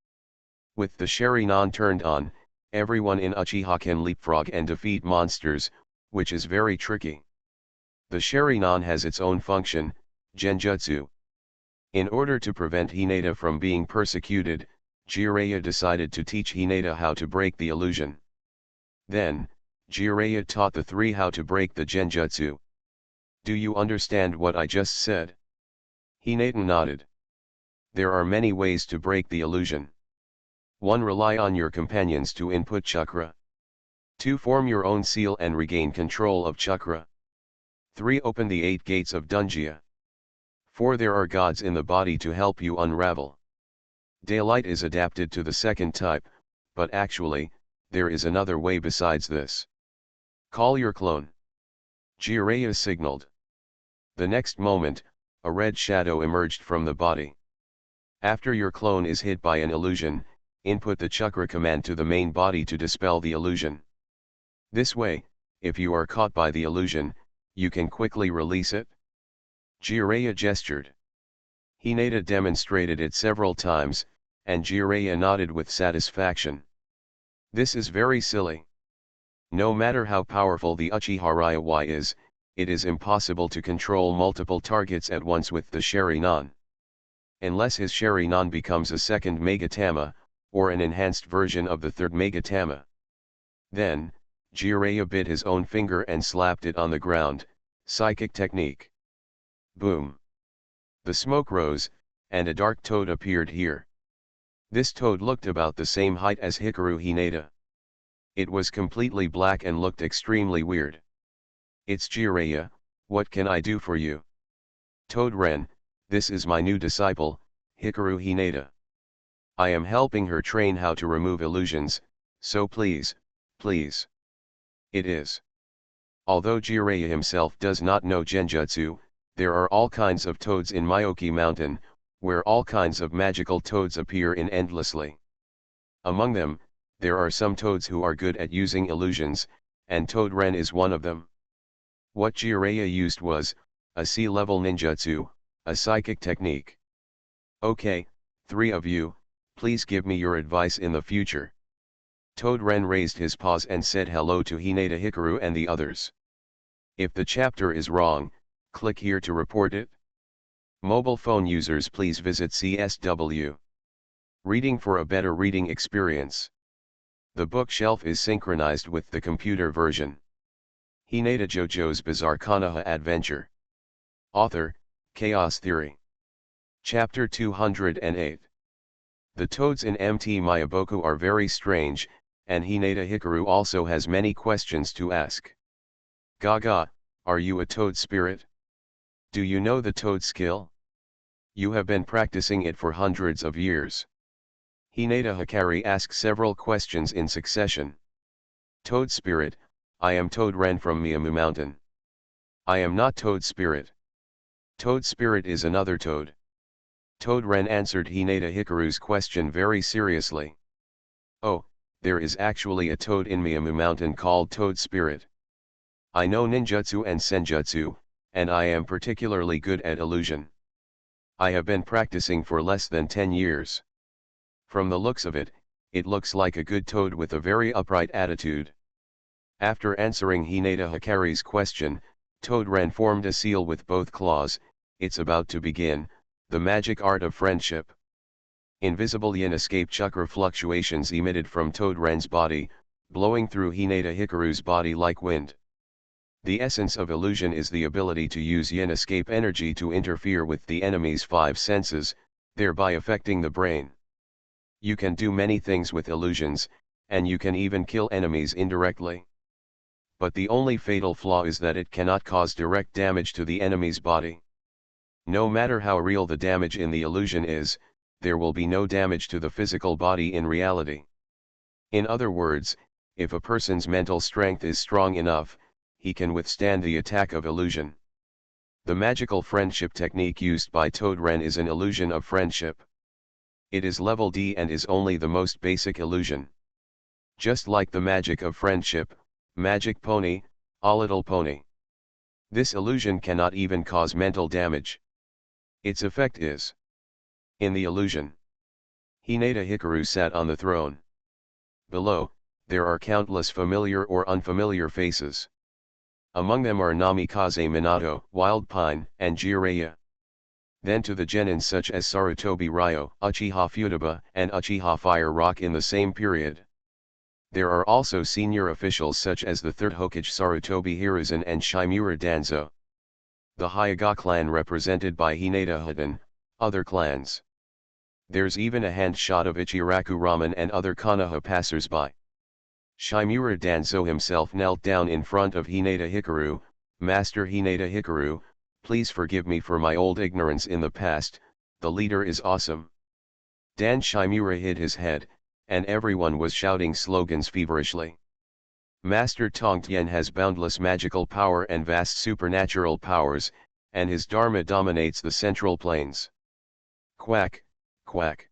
With the Sharingan turned on, everyone in Uchiha can leapfrog and defeat monsters, which is very tricky. The Sharingan has its own function, genjutsu. In order to prevent Hinata from being persecuted, Jiraiya decided to teach Hinata how to break the illusion. Then, Jiraiya taught the 3 how to break the genjutsu. Do you understand what I just said? Hinata nodded. There are many ways to break the illusion. 1. Rely on your companions to input chakra. 2. Form your own seal and regain control of chakra. 3. Open the 8 gates of Dunjia. 4. There are gods in the body to help you unravel. Daylight is adapted to the second type, but actually, there is another way besides this. Call your clone. Jiraiya signaled. The next moment, a red shadow emerged from the body. After your clone is hit by an illusion, input the chakra command to the main body to dispel the illusion. This way, if you are caught by the illusion, you can quickly release it. Jiraiya gestured. Hinata demonstrated it several times, and Jiraiya nodded with satisfaction. This is very silly. No matter how powerful the Uchiha Ryuhu is, it is impossible to control multiple targets at once with the Sharingan. Unless his Sharingan becomes a second Megatama, or an enhanced version of the third Megatama. Then, Jiraiya bit his own finger and slapped it on the ground, psychic technique. Boom. The smoke rose, and a dark toad appeared here. This toad looked about the same height as Hikaru Hinata. It was completely black and looked extremely weird. It's Jiraiya, what can I do for you? Toad-ren, this is my new disciple, Hikaru Hinata. I am helping her train how to remove illusions, so please, please. It is. Although Jiraiya himself does not know genjutsu, there are all kinds of toads in Myoki Mountain, where all kinds of magical toads appear in endlessly. Among them, there are some toads who are good at using illusions, and Toad-ren is one of them. What Jiraiya used was a sea-level ninjutsu, a psychic technique. Okay, three of you, please give me your advice in the future. Toad-ren raised his paws and said hello to Hinata, Hikaru and the others. If the chapter is wrong, click here to report it. Mobile phone users, please visit CSW. Reading for a better reading experience. The bookshelf is synchronized with the computer version. Hinata JoJo's Bizarre Konoha Adventure. Author, Chaos Theory. Chapter 208. The toads in MT Mayaboku are very strange, and Hinata Hikaru also has many questions to ask. Gaga, are you a toad spirit? Do you know the toad skill? You have been practicing it for hundreds of years. Hinata Hikari asks several questions in succession. Toad spirit, I am Toad-ren from Miyamu Mountain. I am not toad spirit. Toad spirit is another toad. Toad-ren answered Hinata Hikaru's question very seriously. Oh, there is actually a toad in Miyamu Mountain called Toad Spirit. I know ninjutsu and senjutsu, and I am particularly good at illusion. I have been practicing for less than 10 years. From the looks of it, it looks like a good toad with a very upright attitude. After answering Hinata Hikari's question, Toad-ren formed a seal with both claws. It's about to begin, the magic art of friendship. Invisible yin escape chakra fluctuations emitted from Toad-ren's body, blowing through Hinata Hikaru's body like wind. The essence of illusion is the ability to use yin escape energy to interfere with the enemy's 5 senses, thereby affecting the brain. You can do many things with illusions, and you can even kill enemies indirectly. But the only fatal flaw is that it cannot cause direct damage to the enemy's body. No matter how real the damage in the illusion is, there will be no damage to the physical body in reality. In other words, if a person's mental strength is strong enough, he can withstand the attack of illusion. The magical friendship technique used by Toad-ren is an illusion of friendship. It is level D and is only the most basic illusion. Just like the magic of friendship, Magic Pony, A Little Pony. This illusion cannot even cause mental damage. Its effect is in the illusion. Hinata Hikaru sat on the throne. Below, there are countless familiar or unfamiliar faces. Among them are Namikaze Minato, Wild Pine, and Jiraiya. Then to the genins such as Sarutobi Ryo, Uchiha Futaba, and Uchiha Fire Rock in the same period. There are also senior officials such as the 3rd Hokage Sarutobi Hiruzen and Shimura Danzo. The Hyuga clan represented by Hinata Hiden, other clans. There's even a hand shot of Ichiraku Ramen and other Konoha passers-by. Shimura Danzo himself knelt down in front of Hinata Hikaru. Master Hinata Hikaru, please forgive me for my old ignorance in the past, the leader is awesome. Dan Shimura hid his head, and everyone was shouting slogans feverishly. Master Tongtian has boundless magical power and vast supernatural powers, and his dharma dominates the central plains. Quack, quack.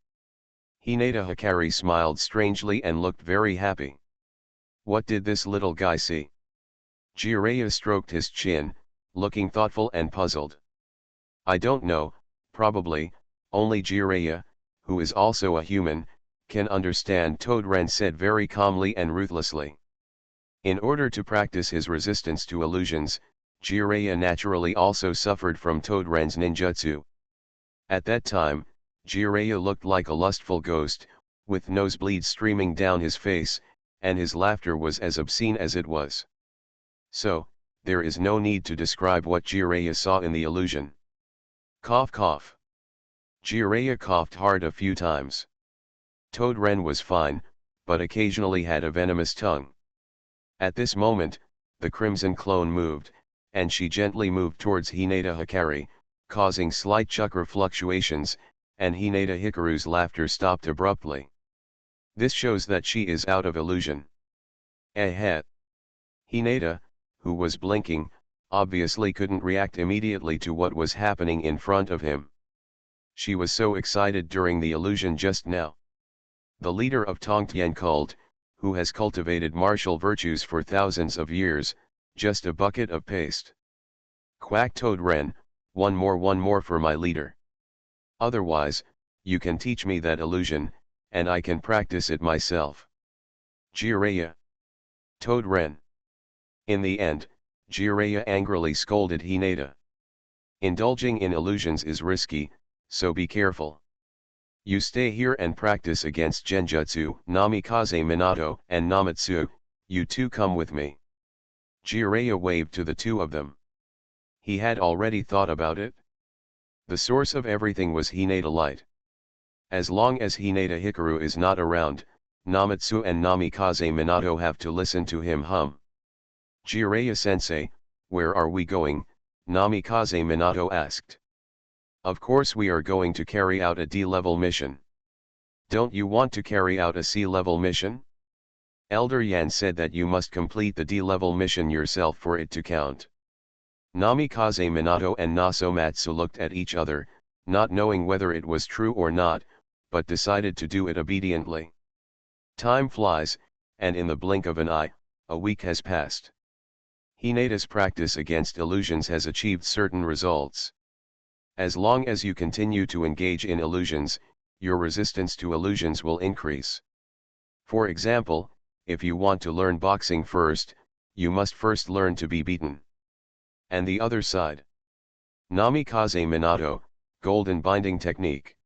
Hinata Hikari smiled strangely and looked very happy. What did this little guy see? Jiraiya stroked his chin, looking thoughtful and puzzled. I don't know, probably, only Jiraiya, who is also a human, can understand, Toad-ren said very calmly and ruthlessly. In order to practice his resistance to illusions, Jiraiya naturally also suffered from Toad-ren's ninjutsu. At that time, Jiraiya looked like a lustful ghost, with nosebleeds streaming down his face, and his laughter was as obscene as it was. So, there is no need to describe what Jiraiya saw in the illusion. Cough cough. Jiraiya coughed hard a few times. Toadren was fine, but occasionally had a venomous tongue. At this moment, the Crimson Clone moved, and she gently moved towards Hinata Hikari, causing slight chakra fluctuations, and Hinata Hikaru's laughter stopped abruptly. This shows that she is out of illusion. Eh. Hinata, who was blinking, obviously couldn't react immediately to what was happening in front of him. She was so excited during the illusion just now. The leader of Tongtian cult, who has cultivated martial virtues for thousands of years, just a bucket of paste. Quack Toadren, one more for my leader. Otherwise, you can teach me that illusion, and I can practice it myself. Jiraiya. Toadren. In the end, Jiraiya angrily scolded Hinata. Indulging in illusions is risky, so be careful. You stay here and practice against Genjutsu, Namikaze Minato, and Namatsu, you two come with me. Jiraiya waved to the two of them. He had already thought about it. The source of everything was Hinata Light. As long as Hinata Hikaru is not around, Namatsu and Namikaze Minato have to listen to him hum. Jiraiya-sensei, where are we going? Namikaze Minato asked. Of course we are going to carry out a D-level mission. Don't you want to carry out a C-level mission? Elder Yan said that you must complete the D-level mission yourself for it to count. Namikaze Minato and Nasomatsu looked at each other, not knowing whether it was true or not, but decided to do it obediently. Time flies, and in the blink of an eye, a week has passed. Hinata's practice against illusions has achieved certain results. As long as you continue to engage in illusions, your resistance to illusions will increase. For example, if you want to learn boxing first, you must first learn to be beaten. And the other side. Namikaze Minato, Golden Binding Technique.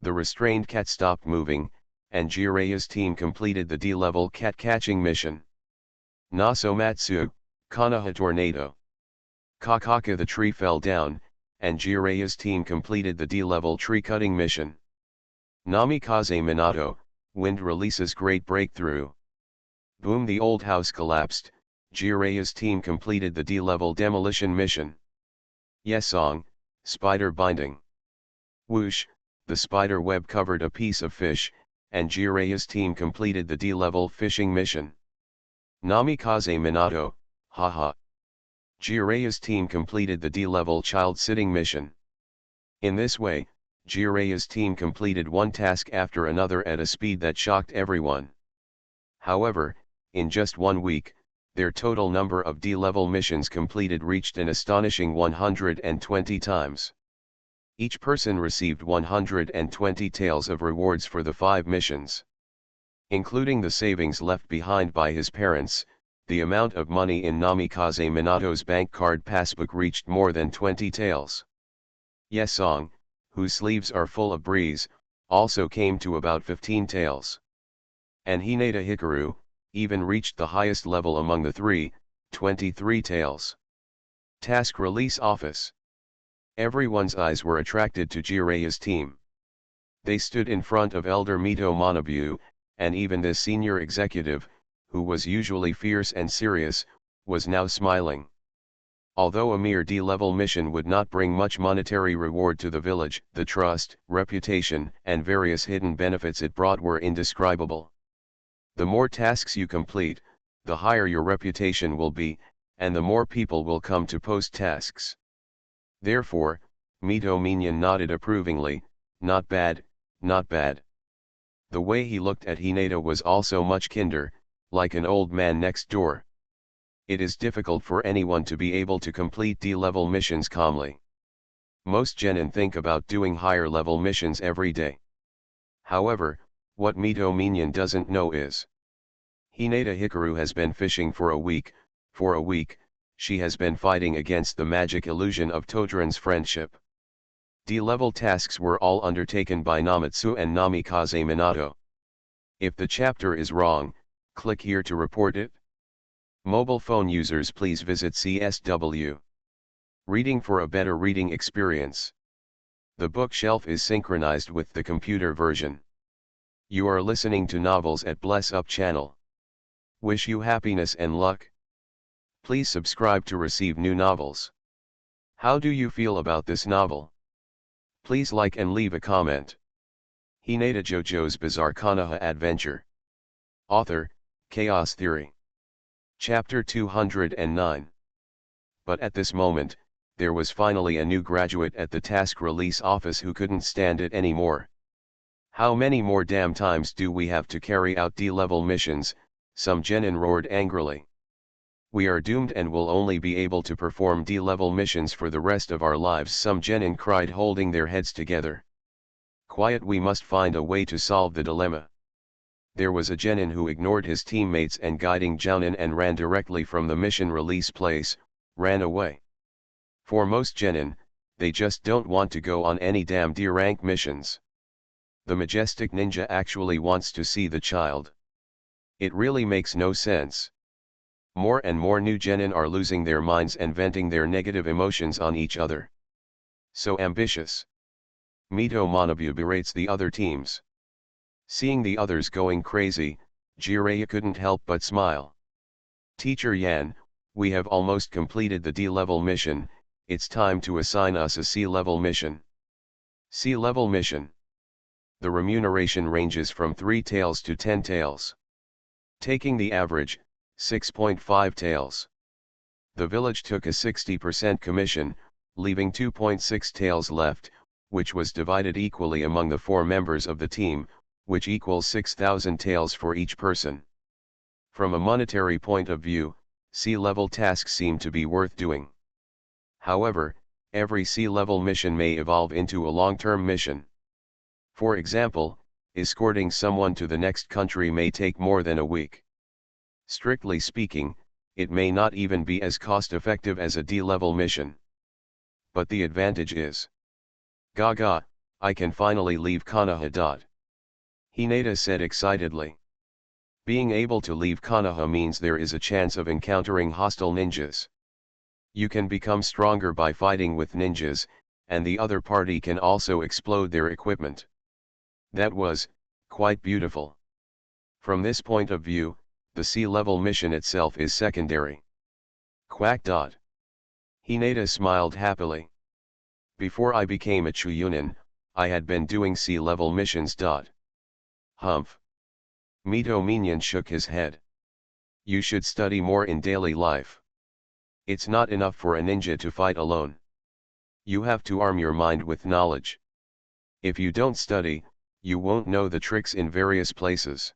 The restrained cat stopped moving, and Jiraiya's team completed the D-level cat catching mission. Nasomatsu, Konoha Tornado. Kakaka the tree fell down, and Jiraiya's team completed the D-level tree cutting mission. Namikaze Minato, Wind releases Great Breakthrough. Boom, the old house collapsed, Jiraiya's team completed the D-level demolition mission. Yesong, Spider Binding. Whoosh, the spider web covered a piece of fish, and Jiraiya's team completed the D-level fishing mission. Namikaze Minato, haha. Jiraiya's team completed the D-level child sitting mission. In this way, Jiraiya's team completed one task after another at a speed that shocked everyone. However, in just 1 week, their total number of D-level missions completed reached an astonishing 120 times. Each person received 120 taels of rewards for the 5 missions. Including the savings left behind by his parents, the amount of money in Namikaze Minato's bank card passbook reached more than 20 taels. Yesong, whose sleeves are full of breeze, also came to about 15 taels. And Hinata Hikaru, even reached the highest level among the 3, 23 taels. Task Release Office. Everyone's eyes were attracted to Jiraiya's team. They stood in front of Elder Mito Monobu, and even this senior executive, who was usually fierce and serious, was now smiling. Although a mere D-level mission would not bring much monetary reward to the village, the trust, reputation, and various hidden benefits it brought were indescribable. The more tasks you complete, the higher your reputation will be, and the more people will come to post tasks. Therefore, Mito Minion nodded approvingly, not bad, not bad. The way he looked at Hinata was also much kinder, like an old man next door. It is difficult for anyone to be able to complete D-level missions calmly. Most genin think about doing higher level missions every day. However, what Mito Minion doesn't know is, Hinata Hikaru has been fishing for a week. For a week, she has been fighting against the magic illusion of Todren's friendship. D-level tasks were all undertaken by Namatsu and Namikaze Minato. If the chapter is wrong, click here to report it. Mobile phone users, please visit CSW. Reading for a better reading experience. The bookshelf is synchronized with the computer version. You are listening to Novels at Bless Up channel. Wish you happiness and luck. Please subscribe to receive new novels. How do you feel about this novel? Please like and leave a comment. Hinata JoJo's Bizarre Konoha Adventure. Author, Chaos Theory. Chapter 209. But at this moment, there was finally a new graduate at the task release office who couldn't stand it anymore. How many more damn times do we have to carry out D-level missions? Some genin roared angrily. We are doomed and will only be able to perform D-level missions for the rest of our lives, some genin cried, holding their heads together. Quiet, we must find a way to solve the dilemma. There was a genin who ignored his teammates and guiding Jounin and ran directly from the mission release place, ran away. For most genin, they just don't want to go on any damn D-rank missions. The majestic ninja actually wants to see the child. It really makes no sense. More and more new genin are losing their minds and venting their negative emotions on each other. So ambitious. Mito Manabu berates the other teams. Seeing the others going crazy, Jiraiya couldn't help but smile. Teacher Yan, we have almost completed the D-level mission, it's time to assign us a C-level mission. C-level mission. The remuneration ranges from 3 taels to 10 taels. Taking the average, 6.5 taels. The village took a 60% commission, leaving 2.6 taels left, which was divided equally among the 4 members of the team, which equals 6,000 taels for each person. From a monetary point of view, C-level tasks seem to be worth doing. However, every C-level mission may evolve into a long-term mission. For example, escorting someone to the next country may take more than a week. Strictly speaking, it may not even be as cost-effective as a D-level mission. But the advantage is, Gaga, I can finally leave Konoha. Hinata said excitedly. Being able to leave Konoha means there is a chance of encountering hostile ninjas. You can become stronger by fighting with ninjas, and the other party can also explode their equipment. That was, quite beautiful. From this point of view, the C-level mission itself is secondary. Quack. Hinata smiled happily. Before I became a Chuyunin, I had been doing C-level missions. Humph. Mito Minion shook his head. You should study more in daily life. It's not enough for a ninja to fight alone. You have to arm your mind with knowledge. If you don't study, you won't know the tricks in various places.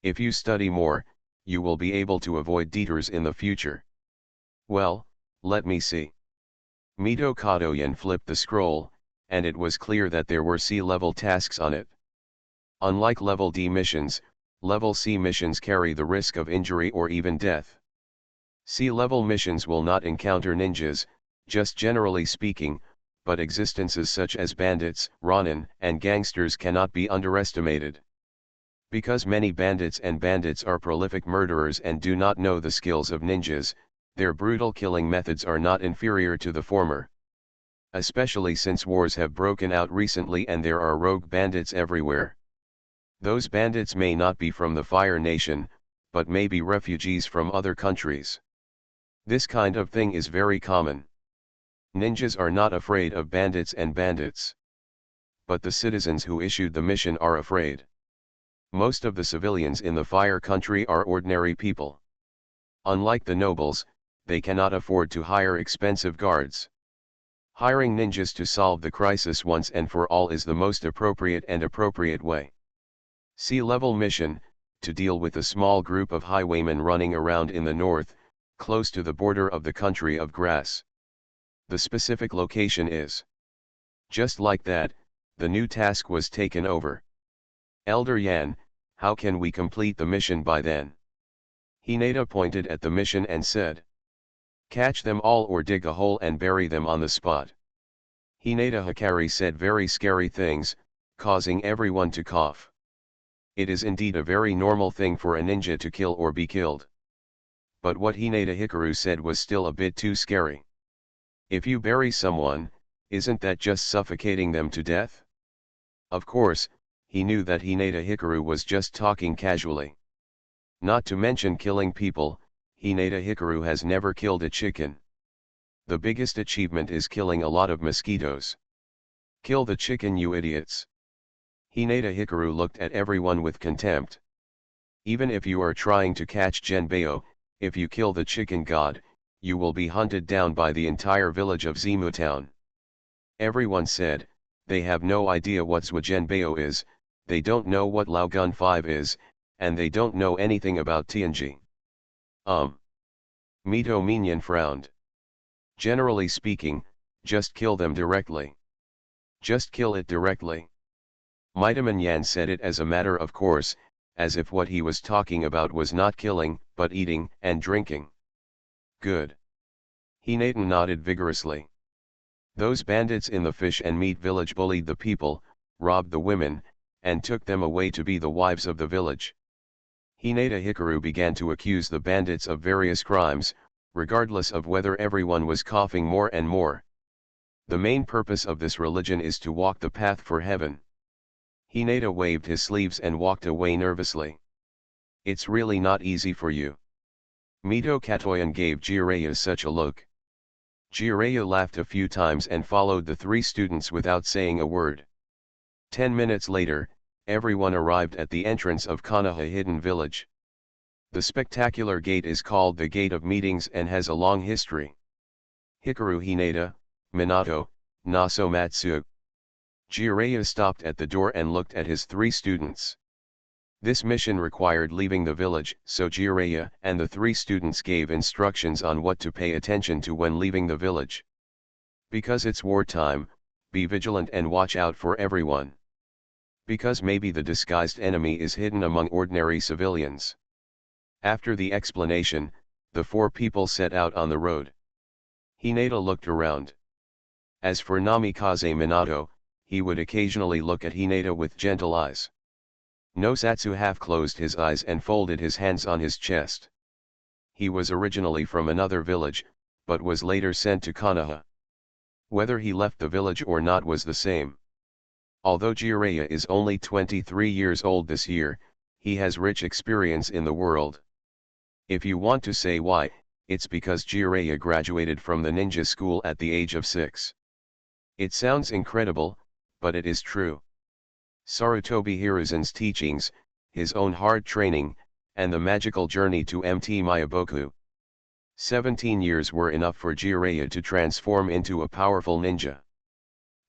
If you study more, you will be able to avoid detours in the future. Well, let me see. Mito Kadoyan flipped the scroll, and it was clear that there were C-level tasks on it. Unlike level D missions, level C missions carry the risk of injury or even death. C-level missions will not encounter ninjas, just generally speaking, but existences such as bandits, ronin, and gangsters cannot be underestimated. Because many bandits are prolific murderers and do not know the skills of ninjas, their brutal killing methods are not inferior to the former. Especially since wars have broken out recently and there are rogue bandits everywhere. Those bandits may not be from the Fire Nation, but may be refugees from other countries. This kind of thing is very common. Ninjas are not afraid of bandits. But the citizens who issued the mission are afraid. Most of the civilians in the Fire Country are ordinary people. Unlike the nobles, they cannot afford to hire expensive guards. Hiring ninjas to solve the crisis once and for all is the most appropriate way. C-level mission, to deal with a small group of highwaymen running around in the north, close to the border of the country of grass. The specific location is. Just like that, the new task was taken over. Elder Yan, how can we complete the mission by then? Hinata pointed at the mission and said. Catch them all or dig a hole and bury them on the spot. Hinata Hikari said very scary things, causing everyone to cough. It is indeed a very normal thing for a ninja to kill or be killed. But what Hinata Hikaru said was still a bit too scary. If you bury someone, Isn't that just suffocating them to death? Of course, he knew that Hinata Hikaru was just talking casually. Not to mention killing people, Hinata Hikaru has never killed a chicken. The biggest achievement is killing a lot of mosquitoes. Kill the chicken, you idiots. Hinata Hikaru looked at everyone with contempt. Even if you are trying to catch Genbei, if you kill the chicken god, you will be hunted down by the entire village of Zimu town. Everyone said, they have no idea what Zwagenbeo is, they don't know what Laogun 5 is, and they don't know anything about Tianji. Mito Minyan frowned. Generally speaking, just kill them directly. Just kill it directly. Mitaman Yan said it as a matter of course, as if what he was talking about was not killing, but eating and drinking. Good. Hinata nodded vigorously. Those bandits in the fish and meat village bullied the people, robbed the women, and took them away to be the wives of the village. Hinata Hikaru began to accuse the bandits of various crimes, regardless of whether everyone was coughing more and more. The main purpose of this religion is to walk the path for heaven. Hinata waved his sleeves and walked away nervously. It's really not easy for you. Mito Katoyan gave Jiraiya such a look. Jiraiya laughed a few times and followed the three students without saying a word. 10 minutes later, everyone arrived at the entrance of Konoha Hidden Village. The spectacular gate is called the Gate of Meetings and has a long history. Hikaru Hinata, Minato, Naso Matsu. Jiraiya stopped at the door and looked at his three students. This mission required leaving the village, so Jiraiya and the three students gave instructions on what to pay attention to when leaving the village. Because it's wartime, be vigilant and watch out for everyone. Because maybe the disguised enemy is hidden among ordinary civilians. After the explanation, the four people set out on the road. Hinata looked around. As for Namikaze Minato, he would occasionally look at Hinata with gentle eyes. Nosatsu half closed his eyes and folded his hands on his chest. He was originally from another village, but was later sent to Konoha. Whether he left the village or not was the same. Although Jiraiya is only 23 years old this year, he has rich experience in the world. If you want to say why, it's because Jiraiya graduated from the ninja school at the age of 6. It sounds incredible, but it is true. Sarutobi Hiruzen's teachings, his own hard training, and the magical journey to Mt. Mayaboku. 17 years were enough for Jiraiya to transform into a powerful ninja.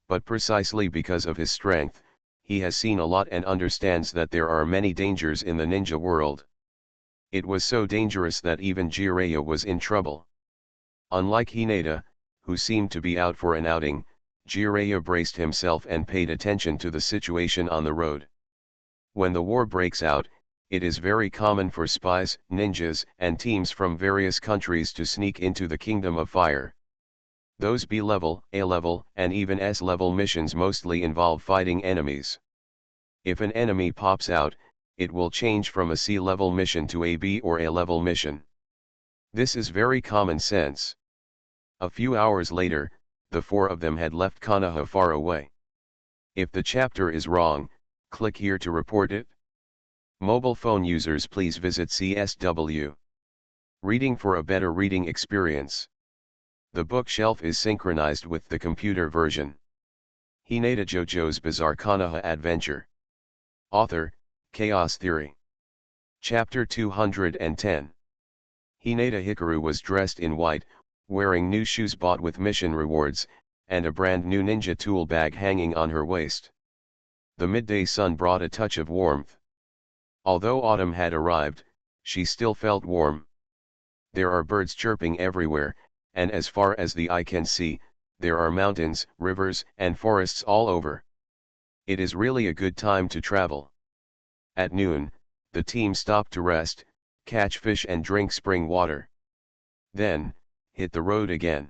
But precisely because of his strength, he has seen a lot and understands that there are many dangers in the ninja world. It was so dangerous that even Jiraiya was in trouble. Unlike Hinata, who seemed to be out for an outing, Jiraiya braced himself and paid attention to the situation on the road. When the war breaks out, it is very common for spies, ninjas, and teams from various countries to sneak into the Kingdom of Fire. Those B-level, A-level, and even S-level missions mostly involve fighting enemies. If an enemy pops out, it will change from a C-level mission to a B or A-level mission. This is very common sense. A few hours later, the four of them had left Konoha far away. If the chapter is wrong, click here to report it. Mobile phone users, please visit CSW. Reading for a better reading experience. The bookshelf is synchronized with the computer version. Hinata JoJo's Bizarre Konoha Adventure. Author, Chaos Theory. Chapter 210. Hinata Hikaru was dressed in white, wearing new shoes bought with mission rewards, and a brand new ninja tool bag hanging on her waist. The midday sun brought a touch of warmth. Although autumn had arrived, she still felt warm. There are birds chirping everywhere, and as far as the eye can see, there are mountains, rivers, and forests all over. It is really a good time to travel. At noon, the team stopped to rest, catch fish and drink spring water. Then, hit the road again.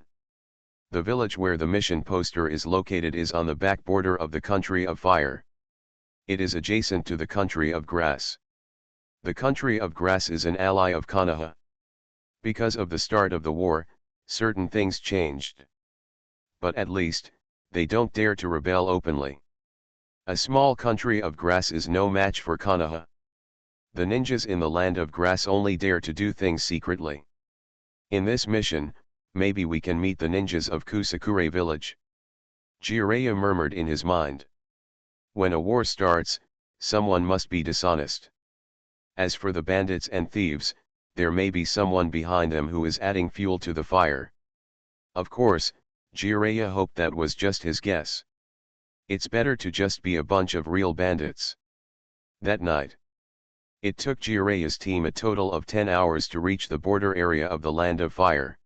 The village where the mission poster is located is on the back border of the Country of Fire. It is adjacent to the Country of Grass. The Country of Grass is an ally of Konoha. Because of the start of the war, certain things changed. But at least, they don't dare to rebel openly. A small country of grass is no match for Konoha. The ninjas in the land of grass only dare to do things secretly. In this mission, maybe we can meet the ninjas of Kusakure village. Jiraiya murmured in his mind. When a war starts, someone must be dishonest. As for the bandits and thieves, there may be someone behind them who is adding fuel to the fire. Of course, Jiraiya hoped that was just his guess. It's better to just be a bunch of real bandits. That night, it took Jiraiya's team a total of 10 hours to reach the border area of the Land of Fire.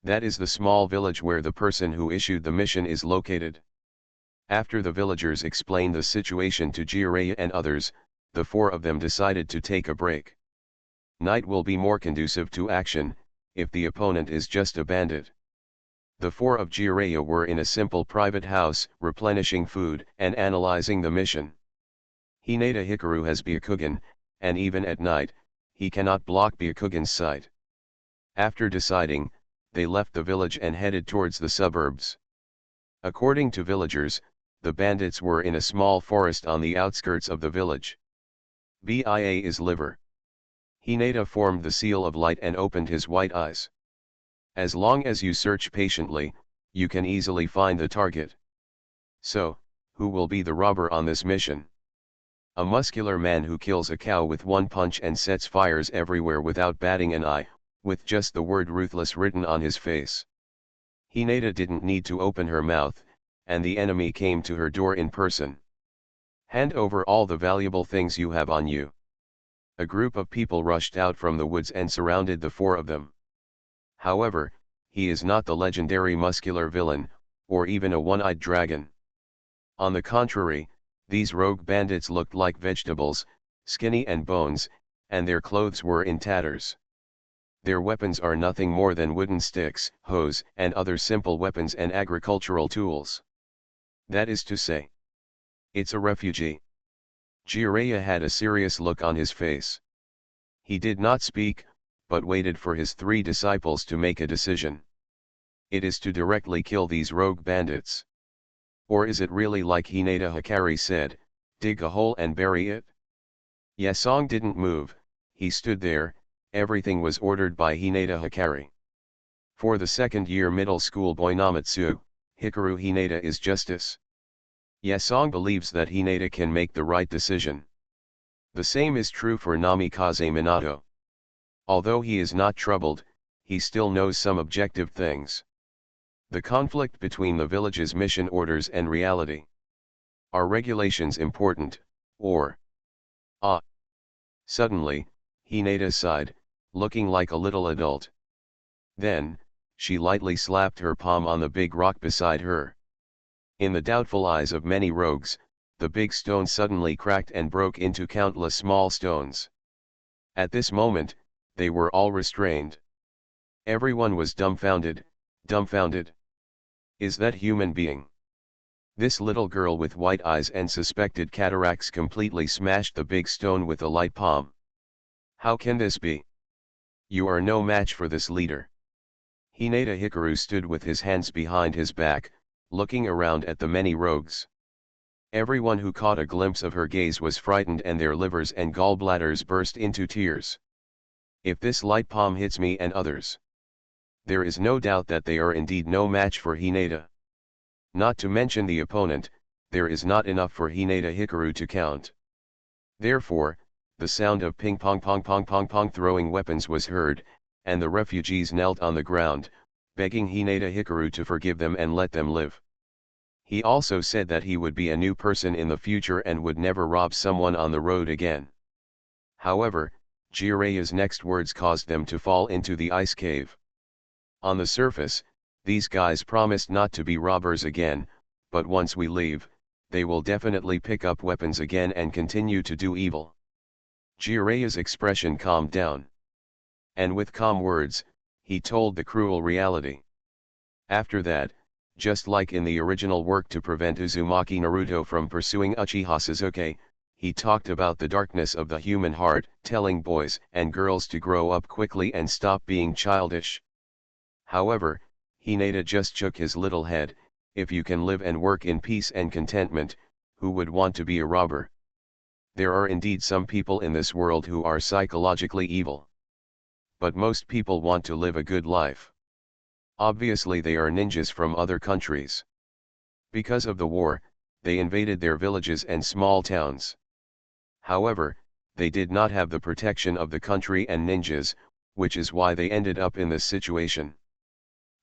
That is the small village where the person who issued the mission is located. After the villagers explained the situation to Jiraiya and others, the four of them decided to take a break. Night will be more conducive to action, if the opponent is just a bandit. The four of Jiraiya were in a simple private house, replenishing food and analyzing the mission. Hinata Hikaru has Byakugan, and even at night, he cannot block Byakugan's sight. After deciding, they left the village and headed towards the suburbs. According to villagers, the bandits were in a small forest on the outskirts of the village. BIA is liver. Hinata formed the seal of light and opened his white eyes. As long as you search patiently, you can easily find the target. So, who will be the robber on this mission? A muscular man who kills a cow with one punch and sets fires everywhere without batting an eye, with just the word ruthless written on his face. Hinata didn't need to open her mouth, and the enemy came to her door in person. Hand over all the valuable things you have on you. A group of people rushed out from the woods and surrounded the four of them. However, he is not the legendary muscular villain, or even a one-eyed dragon. On the contrary, these rogue bandits looked like vegetables, skinny and bones, and their clothes were in tatters. Their weapons are nothing more than wooden sticks, hoes, and other simple weapons and agricultural tools. That is to say, it's a refugee. Jiraiya had a serious look on his face. He did not speak, but waited for his three disciples to make a decision. It is to directly kill these rogue bandits. Or is it really like Hinata Hikari said, dig a hole and bury it? Yasong didn't move, he stood there, everything was ordered by Hinata Hikari. For the second-year middle school boy Namatsu, Hikaru Hinata is justice. Yasong believes that Hinata can make the right decision. The same is true for Namikaze Minato. Although he is not troubled, he still knows some objective things. The conflict between the village's mission orders and reality. Are regulations important, or? Suddenly, Hinata sighed, looking like a little adult. Then, she lightly slapped her palm on the big rock beside her. In the doubtful eyes of many rogues, the big stone suddenly cracked and broke into countless small stones. At this moment, they were all restrained. Everyone was dumbfounded. Is that human being? This little girl with white eyes and suspected cataracts completely smashed the big stone with a light palm. How can this be? You are no match for this leader. Hinata Hikaru stood with his hands behind his back, looking around at the many rogues. Everyone who caught a glimpse of her gaze was frightened and their livers and gallbladders burst into tears. If this light palm hits me and others, there is no doubt that they are indeed no match for Hinata. Not to mention the opponent, there is not enough for Hinata Hikaru to count. Therefore, the sound of ping pong pong pong pong pong throwing weapons was heard, and the refugees knelt on the ground, begging Hinata Hikaru to forgive them and let them live. He also said that he would be a new person in the future and would never rob someone on the road again. However, Jiraiya's next words caused them to fall into the ice cave. On the surface, these guys promised not to be robbers again, but once we leave, they will definitely pick up weapons again and continue to do evil. Jiraiya's expression calmed down. And with calm words, he told the cruel reality. After that, just like in the original work to prevent Uzumaki Naruto from pursuing Uchiha Sasuke, he talked about the darkness of the human heart, telling boys and girls to grow up quickly and stop being childish. However, Hinata just shook his little head. if you can live and work in peace and contentment, who would want to be a robber? There are indeed some people in this world who are psychologically evil. But most people want to live a good life. Obviously they are ninjas from other countries. Because of the war, they invaded their villages and small towns. However, they did not have the protection of the country and ninjas, which is why they ended up in this situation.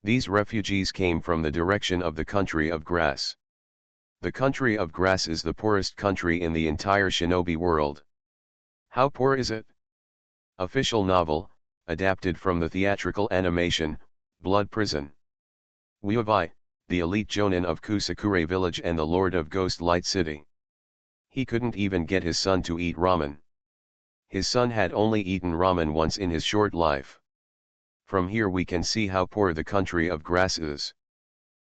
These refugees came from the direction of the country of grass. The country of grass is the poorest country in the entire shinobi world. How poor is it? Official novel, adapted from the theatrical animation, Blood Prison. Wyobai, the elite jonin of Kusakure village and the lord of Ghost Light City. He couldn't even get his son to eat ramen. His son had only eaten ramen once in his short life. From here we can see how poor the country of grass is.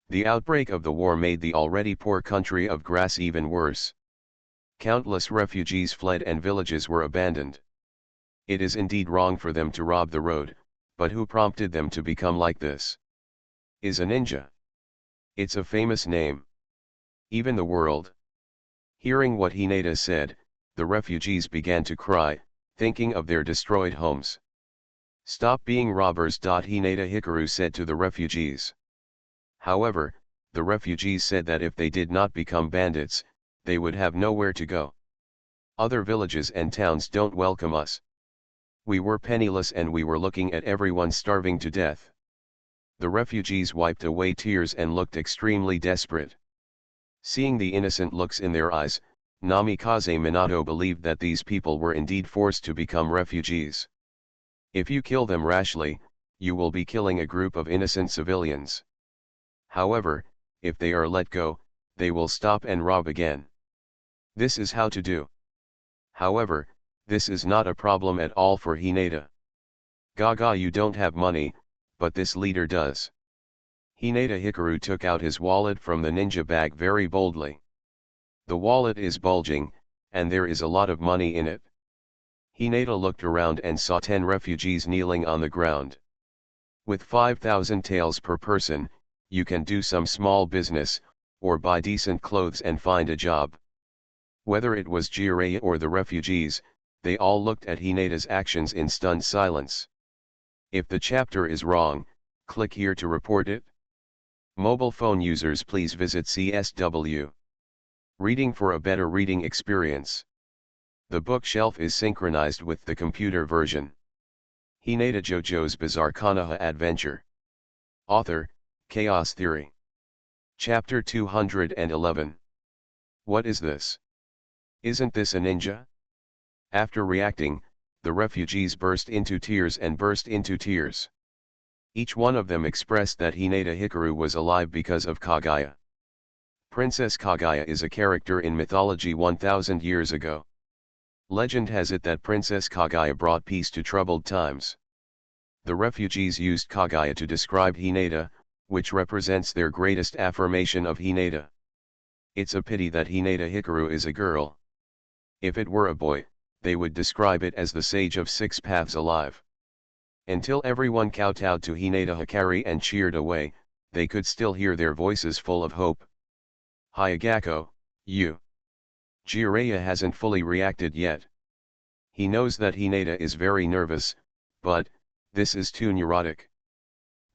The outbreak of the war made the already poor country of grass even worse. Countless refugees fled and villages were abandoned. It is indeed wrong for them to rob the road, but who prompted them to become like this? Is a ninja. It's a famous name. Even the world. Hearing what Hinata said, the refugees began to cry, thinking of their destroyed homes. Stop being robbers. Hinata Hikaru said to the refugees. However, the refugees said that if they did not become bandits, they would have nowhere to go. Other villages and towns don't welcome us. We were penniless and we were looking at everyone starving to death. The refugees wiped away tears and looked extremely desperate. Seeing the innocent looks in their eyes, Namikaze Minato believed that these people were indeed forced to become refugees. If you kill them rashly, you will be killing a group of innocent civilians. However, if they are let go, they will stop and rob again. This is how to do. However, this is not a problem at all for Hinata. Gaga, you don't have money, but this leader does. Hinata Hikaru took out his wallet from the ninja bag very boldly. The wallet is bulging, and there is a lot of money in it. Hinata looked around and saw 10 refugees kneeling on the ground. With 5,000 taels per person, you can do some small business, or buy decent clothes and find a job. Whether it was Jiraiya or the refugees, they all looked at Hinata's actions in stunned silence. If the chapter is wrong, click here to report it. Mobile phone users, please visit CSW. Reading for a better reading experience. The bookshelf is synchronized with the computer version. Hinata JoJo's Bizarre Konoha Adventure. Author, Chaos Theory. Chapter 211. What is this? Isn't this a ninja? After reacting, the refugees burst into tears. Each one of them expressed that Hinata Hikaru was alive because of Kaguya. Princess Kaguya is a character in mythology 1000 years ago. Legend has it that Princess Kaguya brought peace to troubled times. The refugees used Kaguya to describe Hinata, which represents their greatest affirmation of Hinata. It's a pity that Hinata Hikaru is a girl. If it were a boy, they would describe it as the Sage of Six Paths alive. Until everyone kowtowed to Hinata Hikari and cheered away, they could still hear their voices full of hope. Hyagako, you. Jiraiya hasn't fully reacted yet. He knows that Hinata is very nervous, but, this is too neurotic.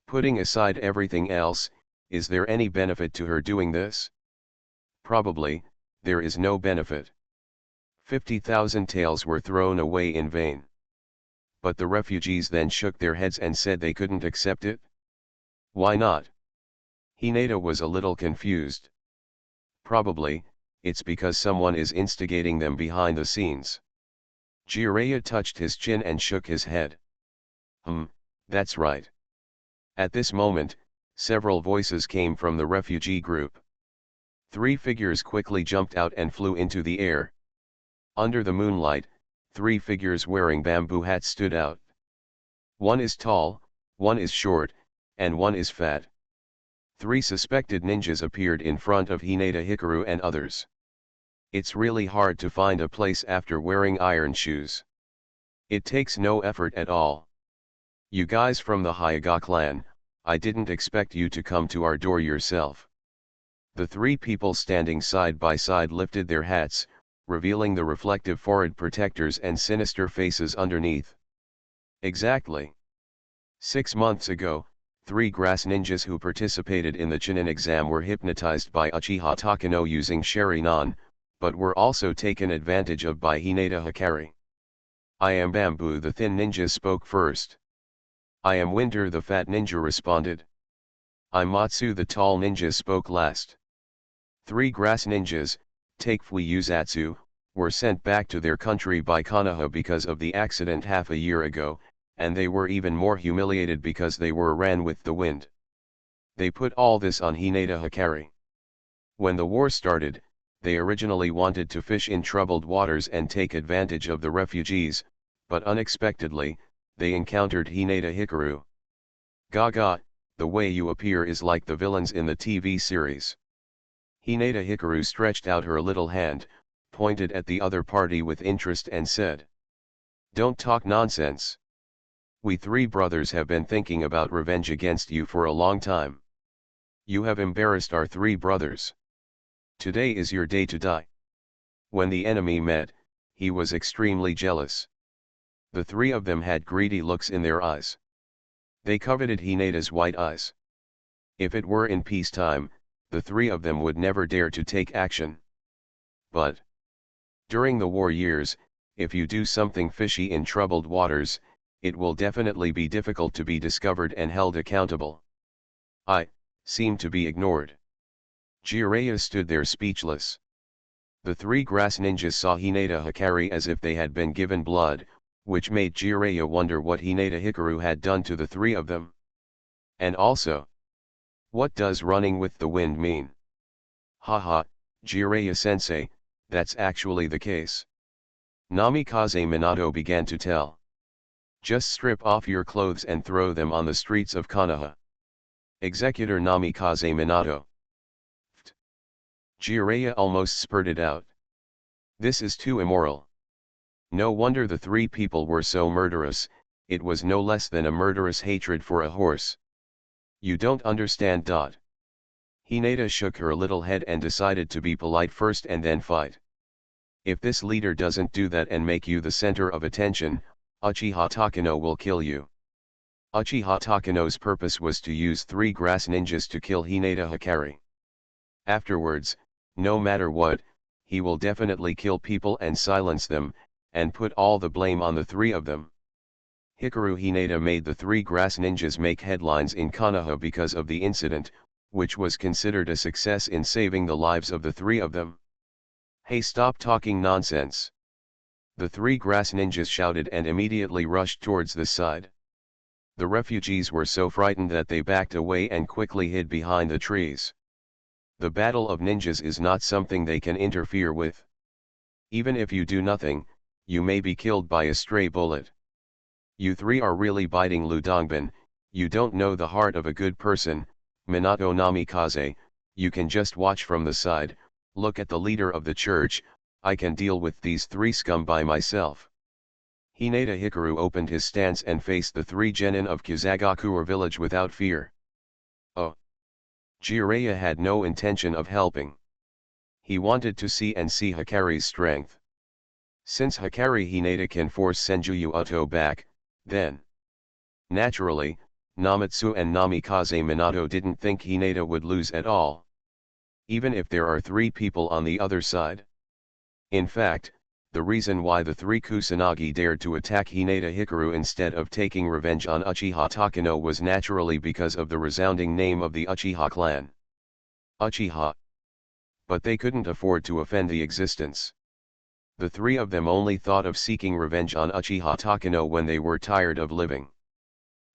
Putting aside everything else, is there any benefit to her doing this? Probably, there is no benefit. 50,000 taels were thrown away in vain. But the refugees then shook their heads and said they couldn't accept it. Why not? Hinata was a little confused. Probably, it's because someone is instigating them behind the scenes. Jiraiya touched his chin and shook his head. That's right. At this moment, several voices came from the refugee group. 3 figures quickly jumped out and flew into the air. Under the moonlight, 3 figures wearing bamboo hats stood out. One is tall, one is short, and one is fat. 3 suspected ninjas appeared in front of Hinata Hikaru and others. It's really hard to find a place after wearing iron shoes. It takes no effort at all. You guys from the Hyuga clan, I didn't expect you to come to our door yourself. The three people standing side by side lifted their hats, revealing the reflective forehead protectors and sinister faces underneath. Exactly. 6 months ago, three grass ninjas who participated in the Chunin exam were hypnotized by Uchiha Takano using Sharingan, but were also taken advantage of by Hinata Hikari. I am Bamboo, the thin ninja spoke first. I am Winter, the fat ninja responded. I'm Matsu, the tall ninja spoke last. Three grass ninjas, take Fuyuzatsu, were sent back to their country by Konoha because of the accident half a year ago, and they were even more humiliated because they were ran with the wind. They put all this on Hinata Hikari. When the war started, they originally wanted to fish in troubled waters and take advantage of the refugees, but unexpectedly, they encountered Hinata Hikaru. Gaga, the way you appear is like the villains in the TV series. Hinata Hikaru stretched out her little hand, pointed at the other party with interest and said, "Don't talk nonsense. We three brothers have been thinking about revenge against you for a long time. You have embarrassed our three brothers. Today is your day to die." When the enemy met, he was extremely jealous. The three of them had greedy looks in their eyes. They coveted Hinata's white eyes. If it were in peacetime, the three of them would never dare to take action. But during the war years, if you do something fishy in troubled waters, it will definitely be difficult to be discovered and held accountable. I seem to be ignored. Jiraiya stood there speechless. The three grass ninjas saw Hinata Hikari as if they had been given blood, which made Jiraiya wonder what Hinata Hikaru had done to the three of them. And also, what does running with the wind mean? Haha, Jiraiya-sensei, that's actually the case. Namikaze Minato began to tell. Just strip off your clothes and throw them on the streets of Konoha. Executor Namikaze Minato. Jiraiya almost spurted out. This is too immoral. No wonder the three people were so murderous, it was no less than a murderous hatred for a horse. You don't understand. Hinata shook her little head and decided to be polite first and then fight. If this leader doesn't do that and make you the center of attention, Uchiha Takano will kill you. Uchiha Takano's purpose was to use three grass ninjas to kill Hinata Hikari. Afterwards, no matter what, he will definitely kill people and silence them, and put all the blame on the three of them. Hikaru Hinata made the three grass ninjas make headlines in Konoha because of the incident, which was considered a success in saving the lives of the three of them. Hey, stop talking nonsense. The three grass ninjas shouted and immediately rushed towards the side. The refugees were so frightened that they backed away and quickly hid behind the trees. The battle of ninjas is not something they can interfere with. Even if you do nothing, you may be killed by a stray bullet. You three are really biting Ludongbin, you don't know the heart of a good person, Minato Namikaze, you can just watch from the side, look at the leader of the church, I can deal with these three scum by myself. Hinata Hikaru opened his stance and faced the three genin of Kusagakura village without fear. Oh! Jiraiya had no intention of helping. He wanted to see Hikari's strength. Since Hikari Hinata can force Senjuyu Uto back, then naturally, Namatsu and Namikaze Minato didn't think Hinata would lose at all. Even if there are three people on the other side. In fact, the reason why the three Kusanagi dared to attack Hinata Hikaru instead of taking revenge on Uchiha Takano was naturally because of the resounding name of the Uchiha clan. Uchiha. But they couldn't afford to offend the existence. The three of them only thought of seeking revenge on Uchiha Takano when they were tired of living.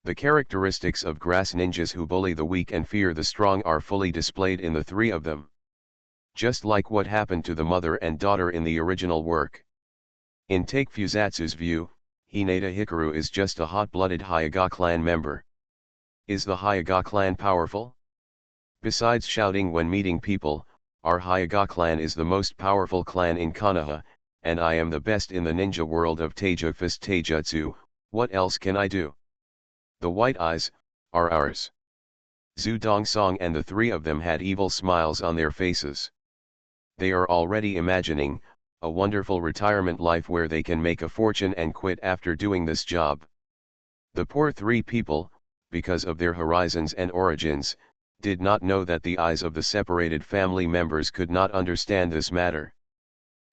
The characteristics of grass ninjas who bully the weak and fear the strong are fully displayed in the three of them. Just like what happened to the mother and daughter in the original work. In Take Fuzatsu's view, Hinata Hikaru is just a hot-blooded Hyuga clan member. Is the Hyuga clan powerful? Besides shouting when meeting people, our Hyuga clan is the most powerful clan in Konoha, and I am the best in the ninja world of Taija Fist Taijutsu, what else can I do? The white eyes are ours. Zhu Dongsong and the three of them had evil smiles on their faces. They are already imagining a wonderful retirement life where they can make a fortune and quit after doing this job. The poor three people, because of their horizons and origins, did not know that the eyes of the separated family members could not understand this matter.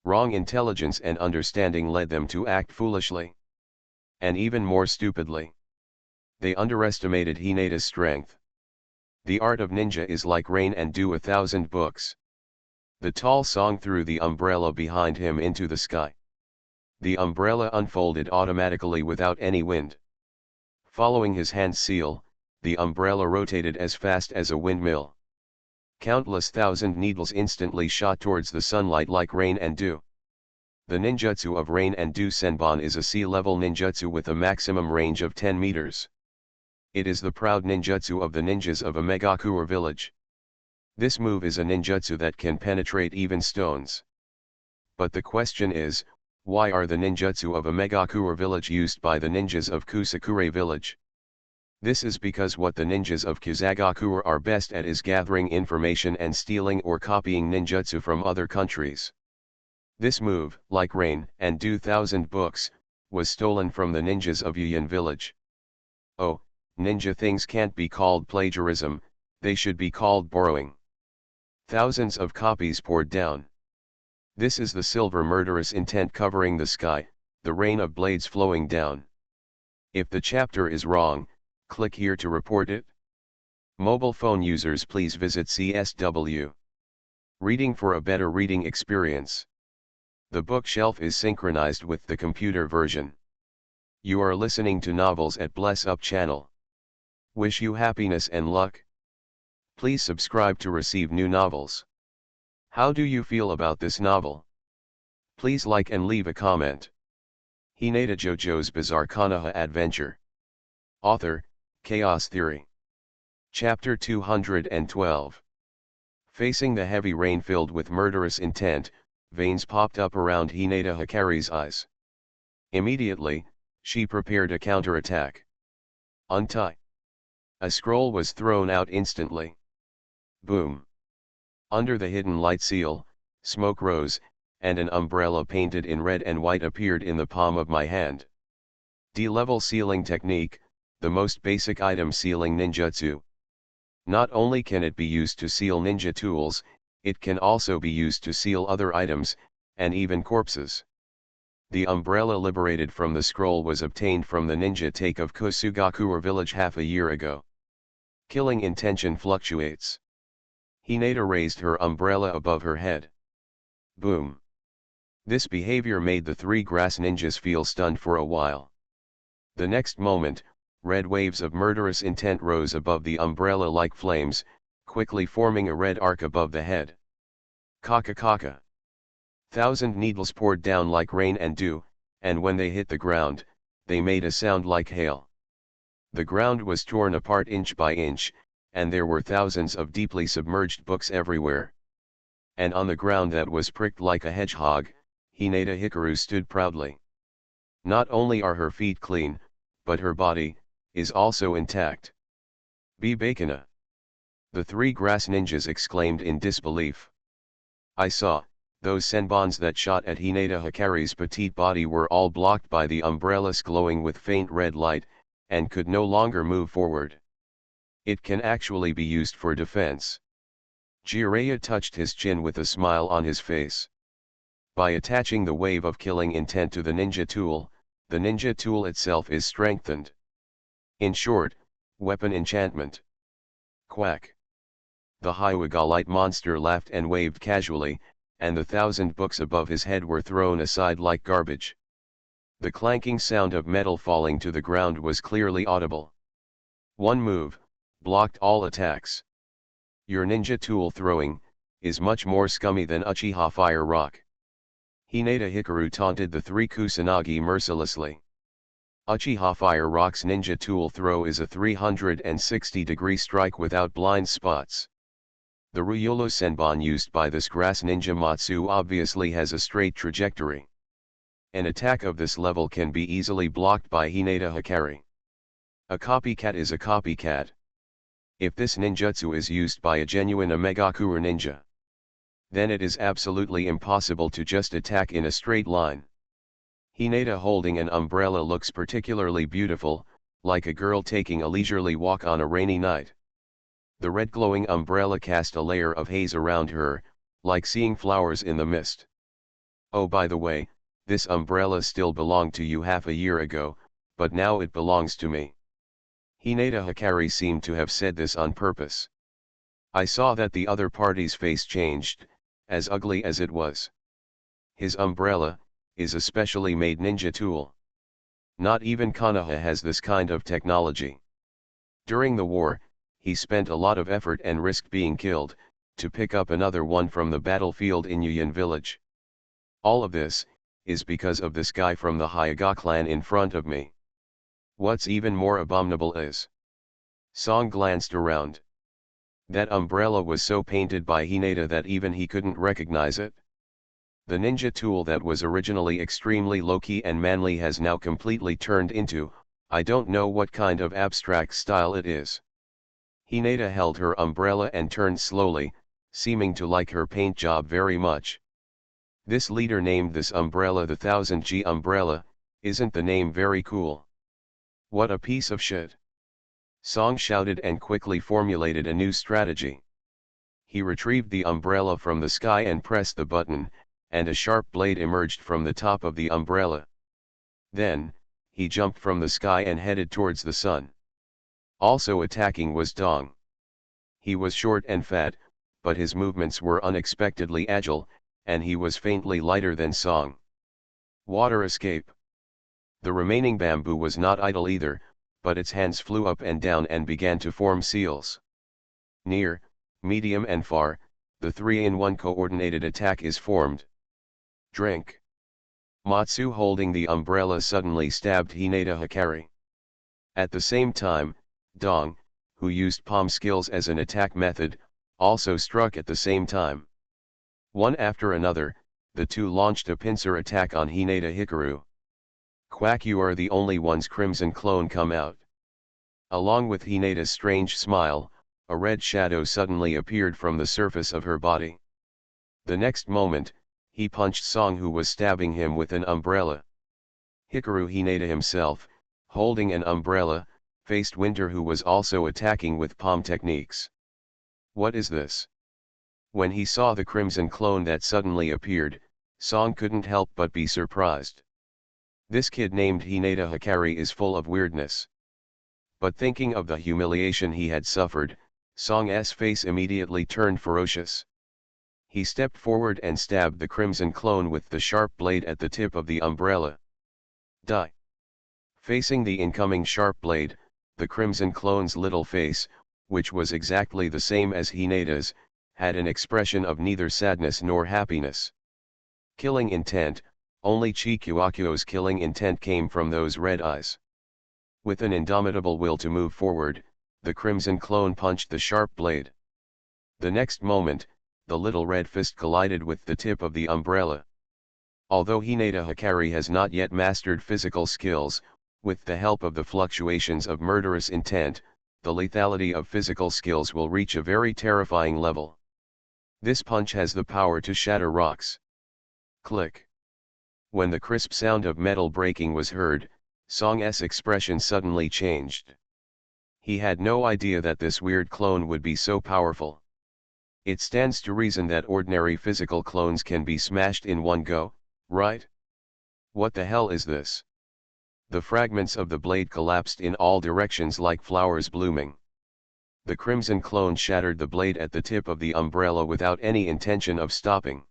Wrong intelligence and understanding led them to act foolishly. And even more stupidly. They underestimated Hinata's strength. The art of ninja is like rain and dew, 1,000 books. The tall song threw the umbrella behind him into the sky. The umbrella unfolded automatically without any wind. Following his hand seal, the umbrella rotated as fast as a windmill. Countless thousand needles instantly shot towards the sunlight like rain and dew. The ninjutsu of rain and dew senbon is a sea-level ninjutsu with a maximum range of 10 meters. It is the proud ninjutsu of the ninjas of a Megakure village. This move is a ninjutsu that can penetrate even stones. But the question is, why are the ninjutsu of a Megakure village used by the ninjas of Kusakure village? This is because what the ninjas of Kusagakure are best at is gathering information and stealing or copying ninjutsu from other countries. This move, like rain and dew 1,000 books, was stolen from the ninjas of Yuyan village. Oh, ninja things can't be called plagiarism, they should be called borrowing. Thousands of copies poured down. This is the silver murderous intent covering the sky, the rain of blades flowing down. If the chapter is wrong, click here to report it. Mobile phone users, please visit CSW. Reading for a better reading experience. The bookshelf is synchronized with the computer version. You are listening to novels at Bless Up channel. Wish you happiness and luck. Please subscribe to receive new novels. How do you feel about this novel? Please like and leave a comment. Hinata JoJo's Bizarre Konoha Adventure. Author, Chaos Theory. Chapter 212. Facing the heavy rain filled with murderous intent, veins popped up around Hinata Hikari's eyes. Immediately, she prepared a counterattack. Untie. A scroll was thrown out instantly. Boom. Under the hidden light seal, smoke rose, and an umbrella painted in red and white appeared in the palm of my hand. D-level sealing technique, the most basic item sealing ninjutsu. Not only can it be used to seal ninja tools, it can also be used to seal other items, and even corpses. The umbrella liberated from the scroll was obtained from the ninja take of Kusugakure village half a year ago. Killing intention fluctuates. Hinata raised her umbrella above her head. Boom. This behavior made the three grass ninjas feel stunned for a while. The next moment, red waves of murderous intent rose above the umbrella like flames, quickly forming a red arc above the head. Kaka kaka. 1,000 needles poured down like rain and dew, and when they hit the ground, they made a sound like hail. The ground was torn apart inch by inch, and there were thousands of deeply submerged books everywhere. And on the ground that was pricked like a hedgehog, Hinata Hikaru stood proudly. Not only are her feet clean, but her body is also intact. Be Bakana. The three grass ninjas exclaimed in disbelief. I saw, those senbons that shot at Hinata Hikari's petite body were all blocked by the umbrellas glowing with faint red light, and could no longer move forward. It can actually be used for defense. Jiraiya touched his chin with a smile on his face. By attaching the wave of killing intent to the ninja tool itself is strengthened. In short, weapon enchantment. Quack. The Hyuga-light monster laughed and waved casually, and the 1,000 books above his head were thrown aside like garbage. The clanking sound of metal falling to the ground was clearly audible. One move blocked all attacks. Your ninja tool throwing is much more scummy than Uchiha Fire Rock. Hinata Hikaru taunted the three Kusanagi mercilessly. Uchiha Fire Rock's ninja tool throw is a 360-degree strike without blind spots. The Ryolo Senbon used by this grass ninja Matsu obviously has a straight trajectory. An attack of this level can be easily blocked by Hinata Hikari. A copycat is a copycat. If this ninjutsu is used by a genuine Omegakure ninja, then it is absolutely impossible to just attack in a straight line. Hinata holding an umbrella looks particularly beautiful, like a girl taking a leisurely walk on a rainy night. The red glowing umbrella cast a layer of haze around her, like seeing flowers in the mist. Oh, by the way, this umbrella still belonged to you half a year ago, but now it belongs to me. Hinata Hikari seemed to have said this on purpose. I saw that the other party's face changed, as ugly as it was. His umbrella is a specially made ninja tool. Not even Konoha has this kind of technology. During the war, he spent a lot of effort and risked being killed, to pick up another one from the battlefield in Yuyan village. All of this is because of this guy from the Hyuga clan in front of me. What's even more abominable is... Song glanced around. That umbrella was so painted by Hinata that even he couldn't recognize it. The ninja tool that was originally extremely low-key and manly has now completely turned into, I don't know what kind of abstract style it is. Hinata held her umbrella and turned slowly, seeming to like her paint job very much. This leader named this umbrella the 1000G umbrella. Isn't the name very cool? What a piece of shit. Song shouted and quickly formulated a new strategy. He retrieved the umbrella from the sky and pressed the button, and a sharp blade emerged from the top of the umbrella. Then, he jumped from the sky and headed towards the sun. Also attacking was Dong. He was short and fat, but his movements were unexpectedly agile, and he was faintly lighter than Song. Water escape. The remaining bamboo was not idle either, but its hands flew up and down and began to form seals. Near, medium and far, the 3-in-1 coordinated attack is formed. Drink. Matsu holding the umbrella suddenly stabbed Hinata Hikari. At the same time, Dong, who used palm skills as an attack method, also struck at the same time. One after another, the two launched a pincer attack on Hinata Hikaru. Quack, you are the only one's crimson clone come out. Along with Hinata's strange smile, a red shadow suddenly appeared from the surface of her body. The next moment, he punched Song, who was stabbing him with an umbrella. Hikaru Hinata himself, holding an umbrella, faced Winter, who was also attacking with palm techniques. What is this? When he saw the crimson clone that suddenly appeared, Song couldn't help but be surprised. This kid named Hinata Hikari is full of weirdness. But thinking of the humiliation he had suffered, Song's face immediately turned ferocious. He stepped forward and stabbed the crimson clone with the sharp blade at the tip of the umbrella. Die. Facing the incoming sharp blade, the crimson clone's little face, which was exactly the same as Hinata's, had an expression of neither sadness nor happiness. Killing intent. Only Chikuakuo's killing intent came from those red eyes. With an indomitable will to move forward, the crimson clone punched the sharp blade. The next moment, the little red fist collided with the tip of the umbrella. Although Hinata Hikari has not yet mastered physical skills, with the help of the fluctuations of murderous intent, the lethality of physical skills will reach a very terrifying level. This punch has the power to shatter rocks. Click. When the crisp sound of metal breaking was heard, Song's expression suddenly changed. He had no idea that this weird clone would be so powerful. It stands to reason that ordinary physical clones can be smashed in one go, right? What the hell is this? The fragments of the blade collapsed in all directions like flowers blooming. The crimson clone shattered the blade at the tip of the umbrella without any intention of stopping.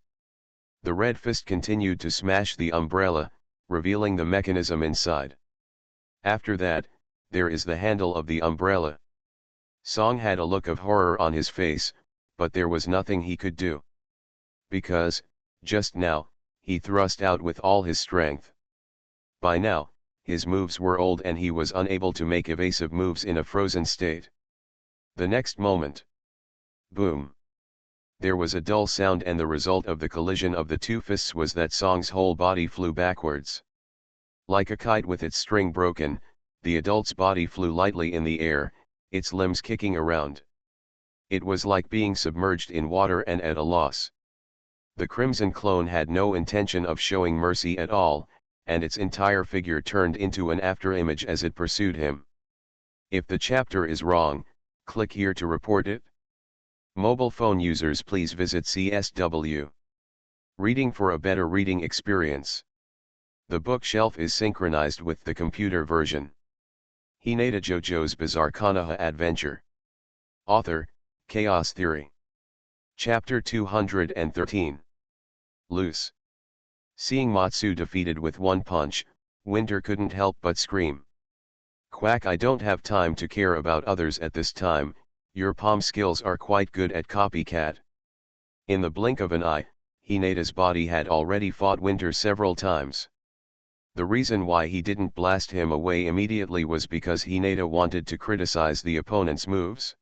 The red fist continued to smash the umbrella, revealing the mechanism inside. After that, there is the handle of the umbrella. Song had a look of horror on his face, but there was nothing he could do. Because, just now, he thrust out with all his strength. By now, his moves were old and he was unable to make evasive moves in a frozen state. The next moment. Boom. There was a dull sound, and the result of the collision of the two fists was that Song's whole body flew backwards. Like a kite with its string broken, the adult's body flew lightly in the air, its limbs kicking around. It was like being submerged in water and at a loss. The Crimson Clone had no intention of showing mercy at all, and its entire figure turned into an afterimage as it pursued him. If the chapter is wrong, click here to report it. Mobile phone users, please visit CSW. Reading for a better reading experience. The bookshelf is synchronized with the computer version. Hinata JoJo's Bizarre Konoha Adventure. Author, Chaos Theory. Chapter 213. Loose. Seeing Matsu defeated with one punch, Winter couldn't help but scream. Quack, I don't have time to care about others at this time, your palm skills are quite good at copycat. In the blink of an eye, Hinata's body had already fought Winter several times. The reason why he didn't blast him away immediately was because Hinata wanted to criticize the opponent's moves.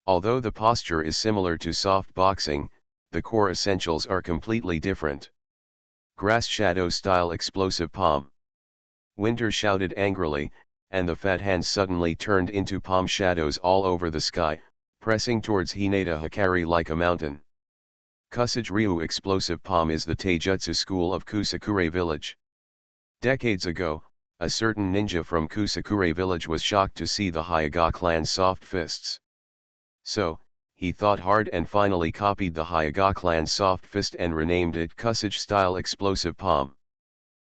Although the posture is similar to soft boxing, the core essentials are completely different. Grass Shadow Style Explosive Palm. Winter shouted angrily, and the fat hands suddenly turned into palm shadows all over the sky, pressing towards Hinata Hikari like a mountain. Kusage Ryu Explosive Palm is the Taijutsu school of Kusakure Village. Decades ago, a certain ninja from Kusakure Village was shocked to see the Hyuga clan's soft fists. So, he thought hard and finally copied the Hyuga clan's soft fist and renamed it Kusage Style Explosive Palm.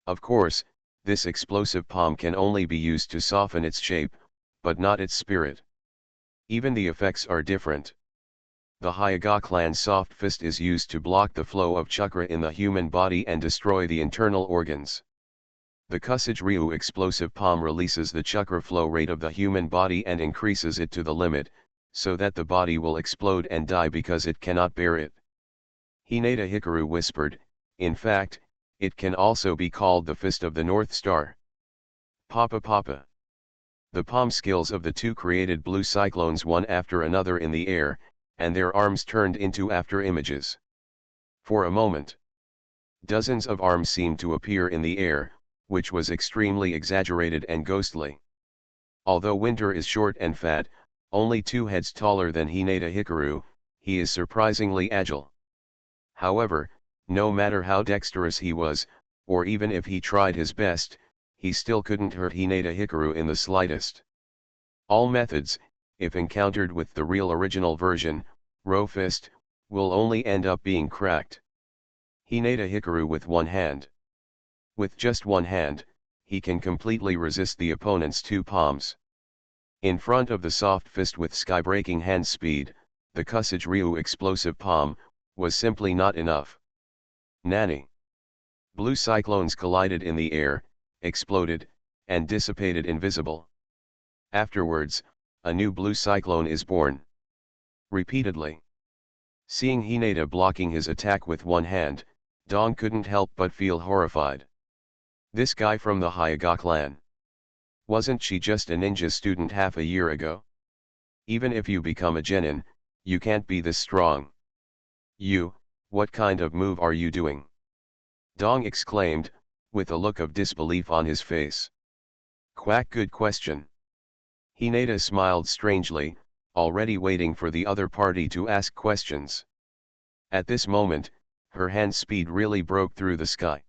Of course, this explosive palm can only be used to soften its shape, but not its spirit. Even the effects are different. The Hyuga clan's soft fist is used to block the flow of chakra in the human body and destroy the internal organs. The Kusage Ryu explosive palm releases the chakra flow rate of the human body and increases it to the limit, so that the body will explode and die because it cannot bear it. Hinata Hikaru whispered, in fact, it can also be called the Fist of the North Star. Papa Papa. The palm skills of the two created blue cyclones one after another in the air, and their arms turned into after-images. For a moment, dozens of arms seemed to appear in the air, which was extremely exaggerated and ghostly. Although Winter is short and fat, only 2 heads taller than Hinata Hikaru, he is surprisingly agile. However, no matter how dexterous he was, or even if he tried his best, he still couldn't hurt Hinata Hikaru in the slightest. All methods, if encountered with the real original version, Row Fist, will only end up being cracked. Hinata Hikaru with one hand. With just one hand, he can completely resist the opponent's 2 palms. In front of the soft fist with sky-breaking hand speed, the Kusage Ryu explosive palm, was simply not enough. Nani. Blue cyclones collided in the air, exploded, and dissipated invisible. Afterwards, a new blue cyclone is born. Repeatedly. Seeing Hinata blocking his attack with one hand, Dong couldn't help but feel horrified. This guy from the Hyuga clan. Wasn't she just a ninja student half a year ago? Even if you become a genin, you can't be this strong. What kind of move are you doing? Dong exclaimed, with a look of disbelief on his face. Quack, good question. Hinata smiled strangely, already waiting for the other party to ask questions. At this moment, her hand speed really broke through the sky.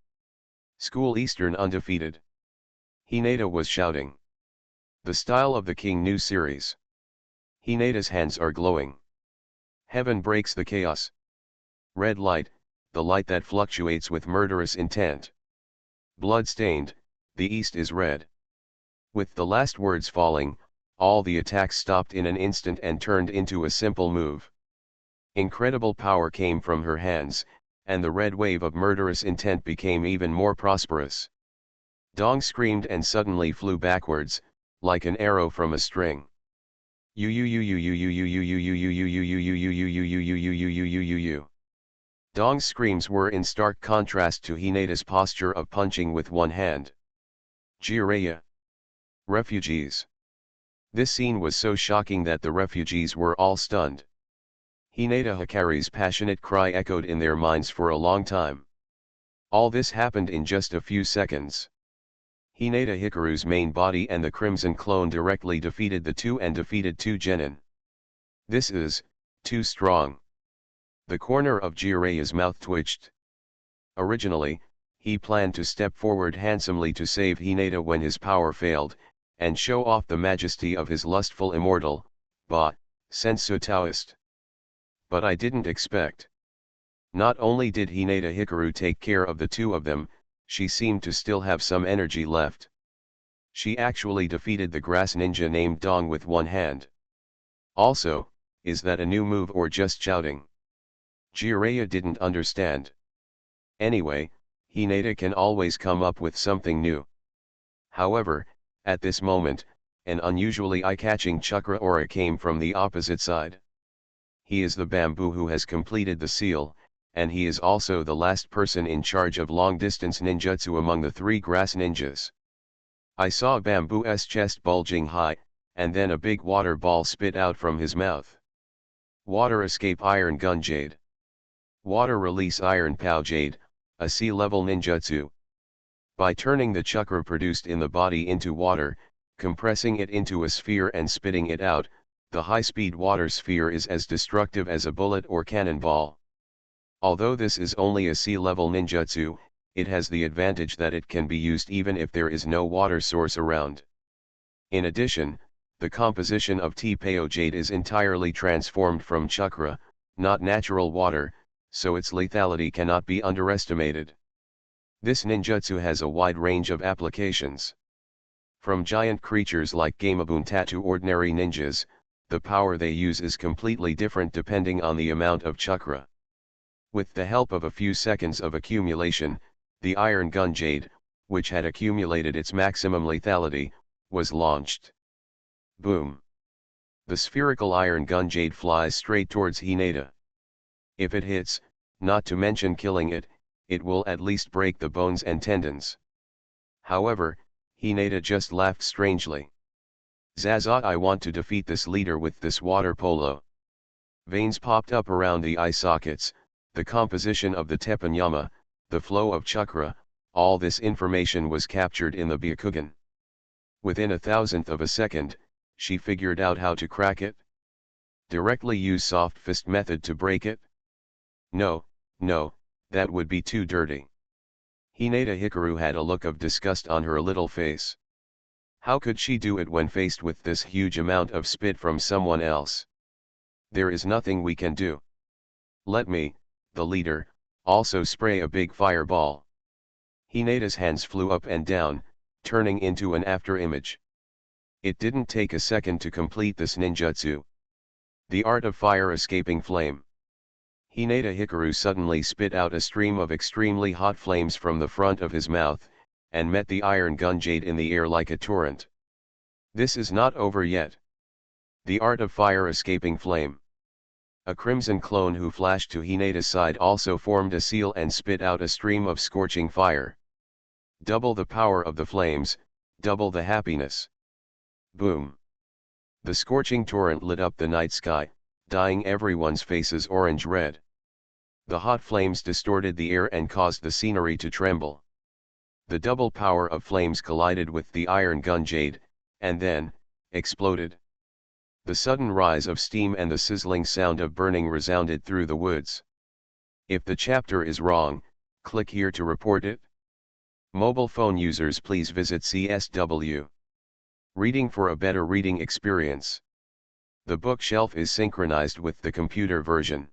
School Eastern undefeated. Hinata was shouting. The style of the King new series. Hinata's hands are glowing. Heaven breaks the chaos. Red light, the light that fluctuates with murderous intent. Blood-stained, the east is red. With the last words falling, all the attacks stopped in an instant and turned into a simple move. Incredible power came from her hands, and the red wave of murderous intent became even more prosperous. Dong screamed and suddenly flew backwards, like an arrow from a string. Dong's screams were in stark contrast to Hinata's posture of punching with one hand. Jiraiya. Refugees. This scene was so shocking that the refugees were all stunned. Hinata Hikari's passionate cry echoed in their minds for a long time. All this happened in just a few seconds. Hinata Hikaru's main body and the Crimson Clone directly defeated the two and defeated two genin. This is too strong. The corner of Jiraya's mouth twitched. Originally, he planned to step forward handsomely to save Hinata when his power failed, and show off the majesty of his lustful immortal, sensu Taoist. But I didn't expect. Not only did Hinata Hikaru take care of the two of them, she seemed to still have some energy left. She actually defeated the grass ninja named Dong with one hand. Also, is that a new move or just shouting? Jiraiya didn't understand. Anyway, Hinata can always come up with something new. However, at this moment, an unusually eye-catching chakra aura came from the opposite side. He is the bamboo who has completed the seal, and he is also the last person in charge of long-distance ninjutsu among the three grass ninjas. I saw Bamboo's chest bulging high, and then a big water ball spit out from his mouth. Water escape iron gun jade. Water release iron pow jade, a sea-level ninjutsu. By turning the chakra produced in the body into water, compressing it into a sphere and spitting it out, the high-speed water sphere is as destructive as a bullet or cannonball. Although this is only a sea-level ninjutsu, it has the advantage that it can be used even if there is no water source around. In addition, the composition of T-Pao jade is entirely transformed from chakra, not natural water, so its lethality cannot be underestimated. This ninjutsu has a wide range of applications. From giant creatures like Gamabunta to ordinary ninjas, the power they use is completely different depending on the amount of chakra. With the help of a few seconds of accumulation, the iron gun jade, which had accumulated its maximum lethality, was launched. Boom! The spherical iron gun jade flies straight towards Hinata. If it hits, not to mention killing it, it will at least break the bones and tendons. However, Hinata just laughed strangely. Zaza, I want to defeat this leader with this water polo. Veins popped up around the eye sockets, the composition of the teppanyama, the flow of chakra, all this information was captured in the Byakugan. Within a thousandth of a second, she figured out how to crack it. Directly use soft fist method to break it? No, that would be too dirty. Hinata Hikaru had a look of disgust on her little face. How could she do it when faced with this huge amount of spit from someone else? There is nothing we can do. Let me, the leader, also spray a big fireball. Hinata's hands flew up and down, turning into an after-image. It didn't take a second to complete this ninjutsu. The art of fire escaping flame. Hinata Hikaru suddenly spit out a stream of extremely hot flames from the front of his mouth, and met the iron gun jade in the air like a torrent. This is not over yet. The art of fire escaping flame. A crimson clone who flashed to Hinata's side also formed a seal and spit out a stream of scorching fire. Double the power of the flames, double the happiness. Boom! The scorching torrent lit up the night sky, dyeing everyone's faces orange-red. The hot flames distorted the air and caused the scenery to tremble. The double power of flames collided with the iron gun jade, and then, exploded. The sudden rise of steam and the sizzling sound of burning resounded through the woods. If the chapter is wrong, click here to report it. Mobile phone users, please visit CSW. Reading for a better reading experience. The bookshelf is synchronized with the computer version.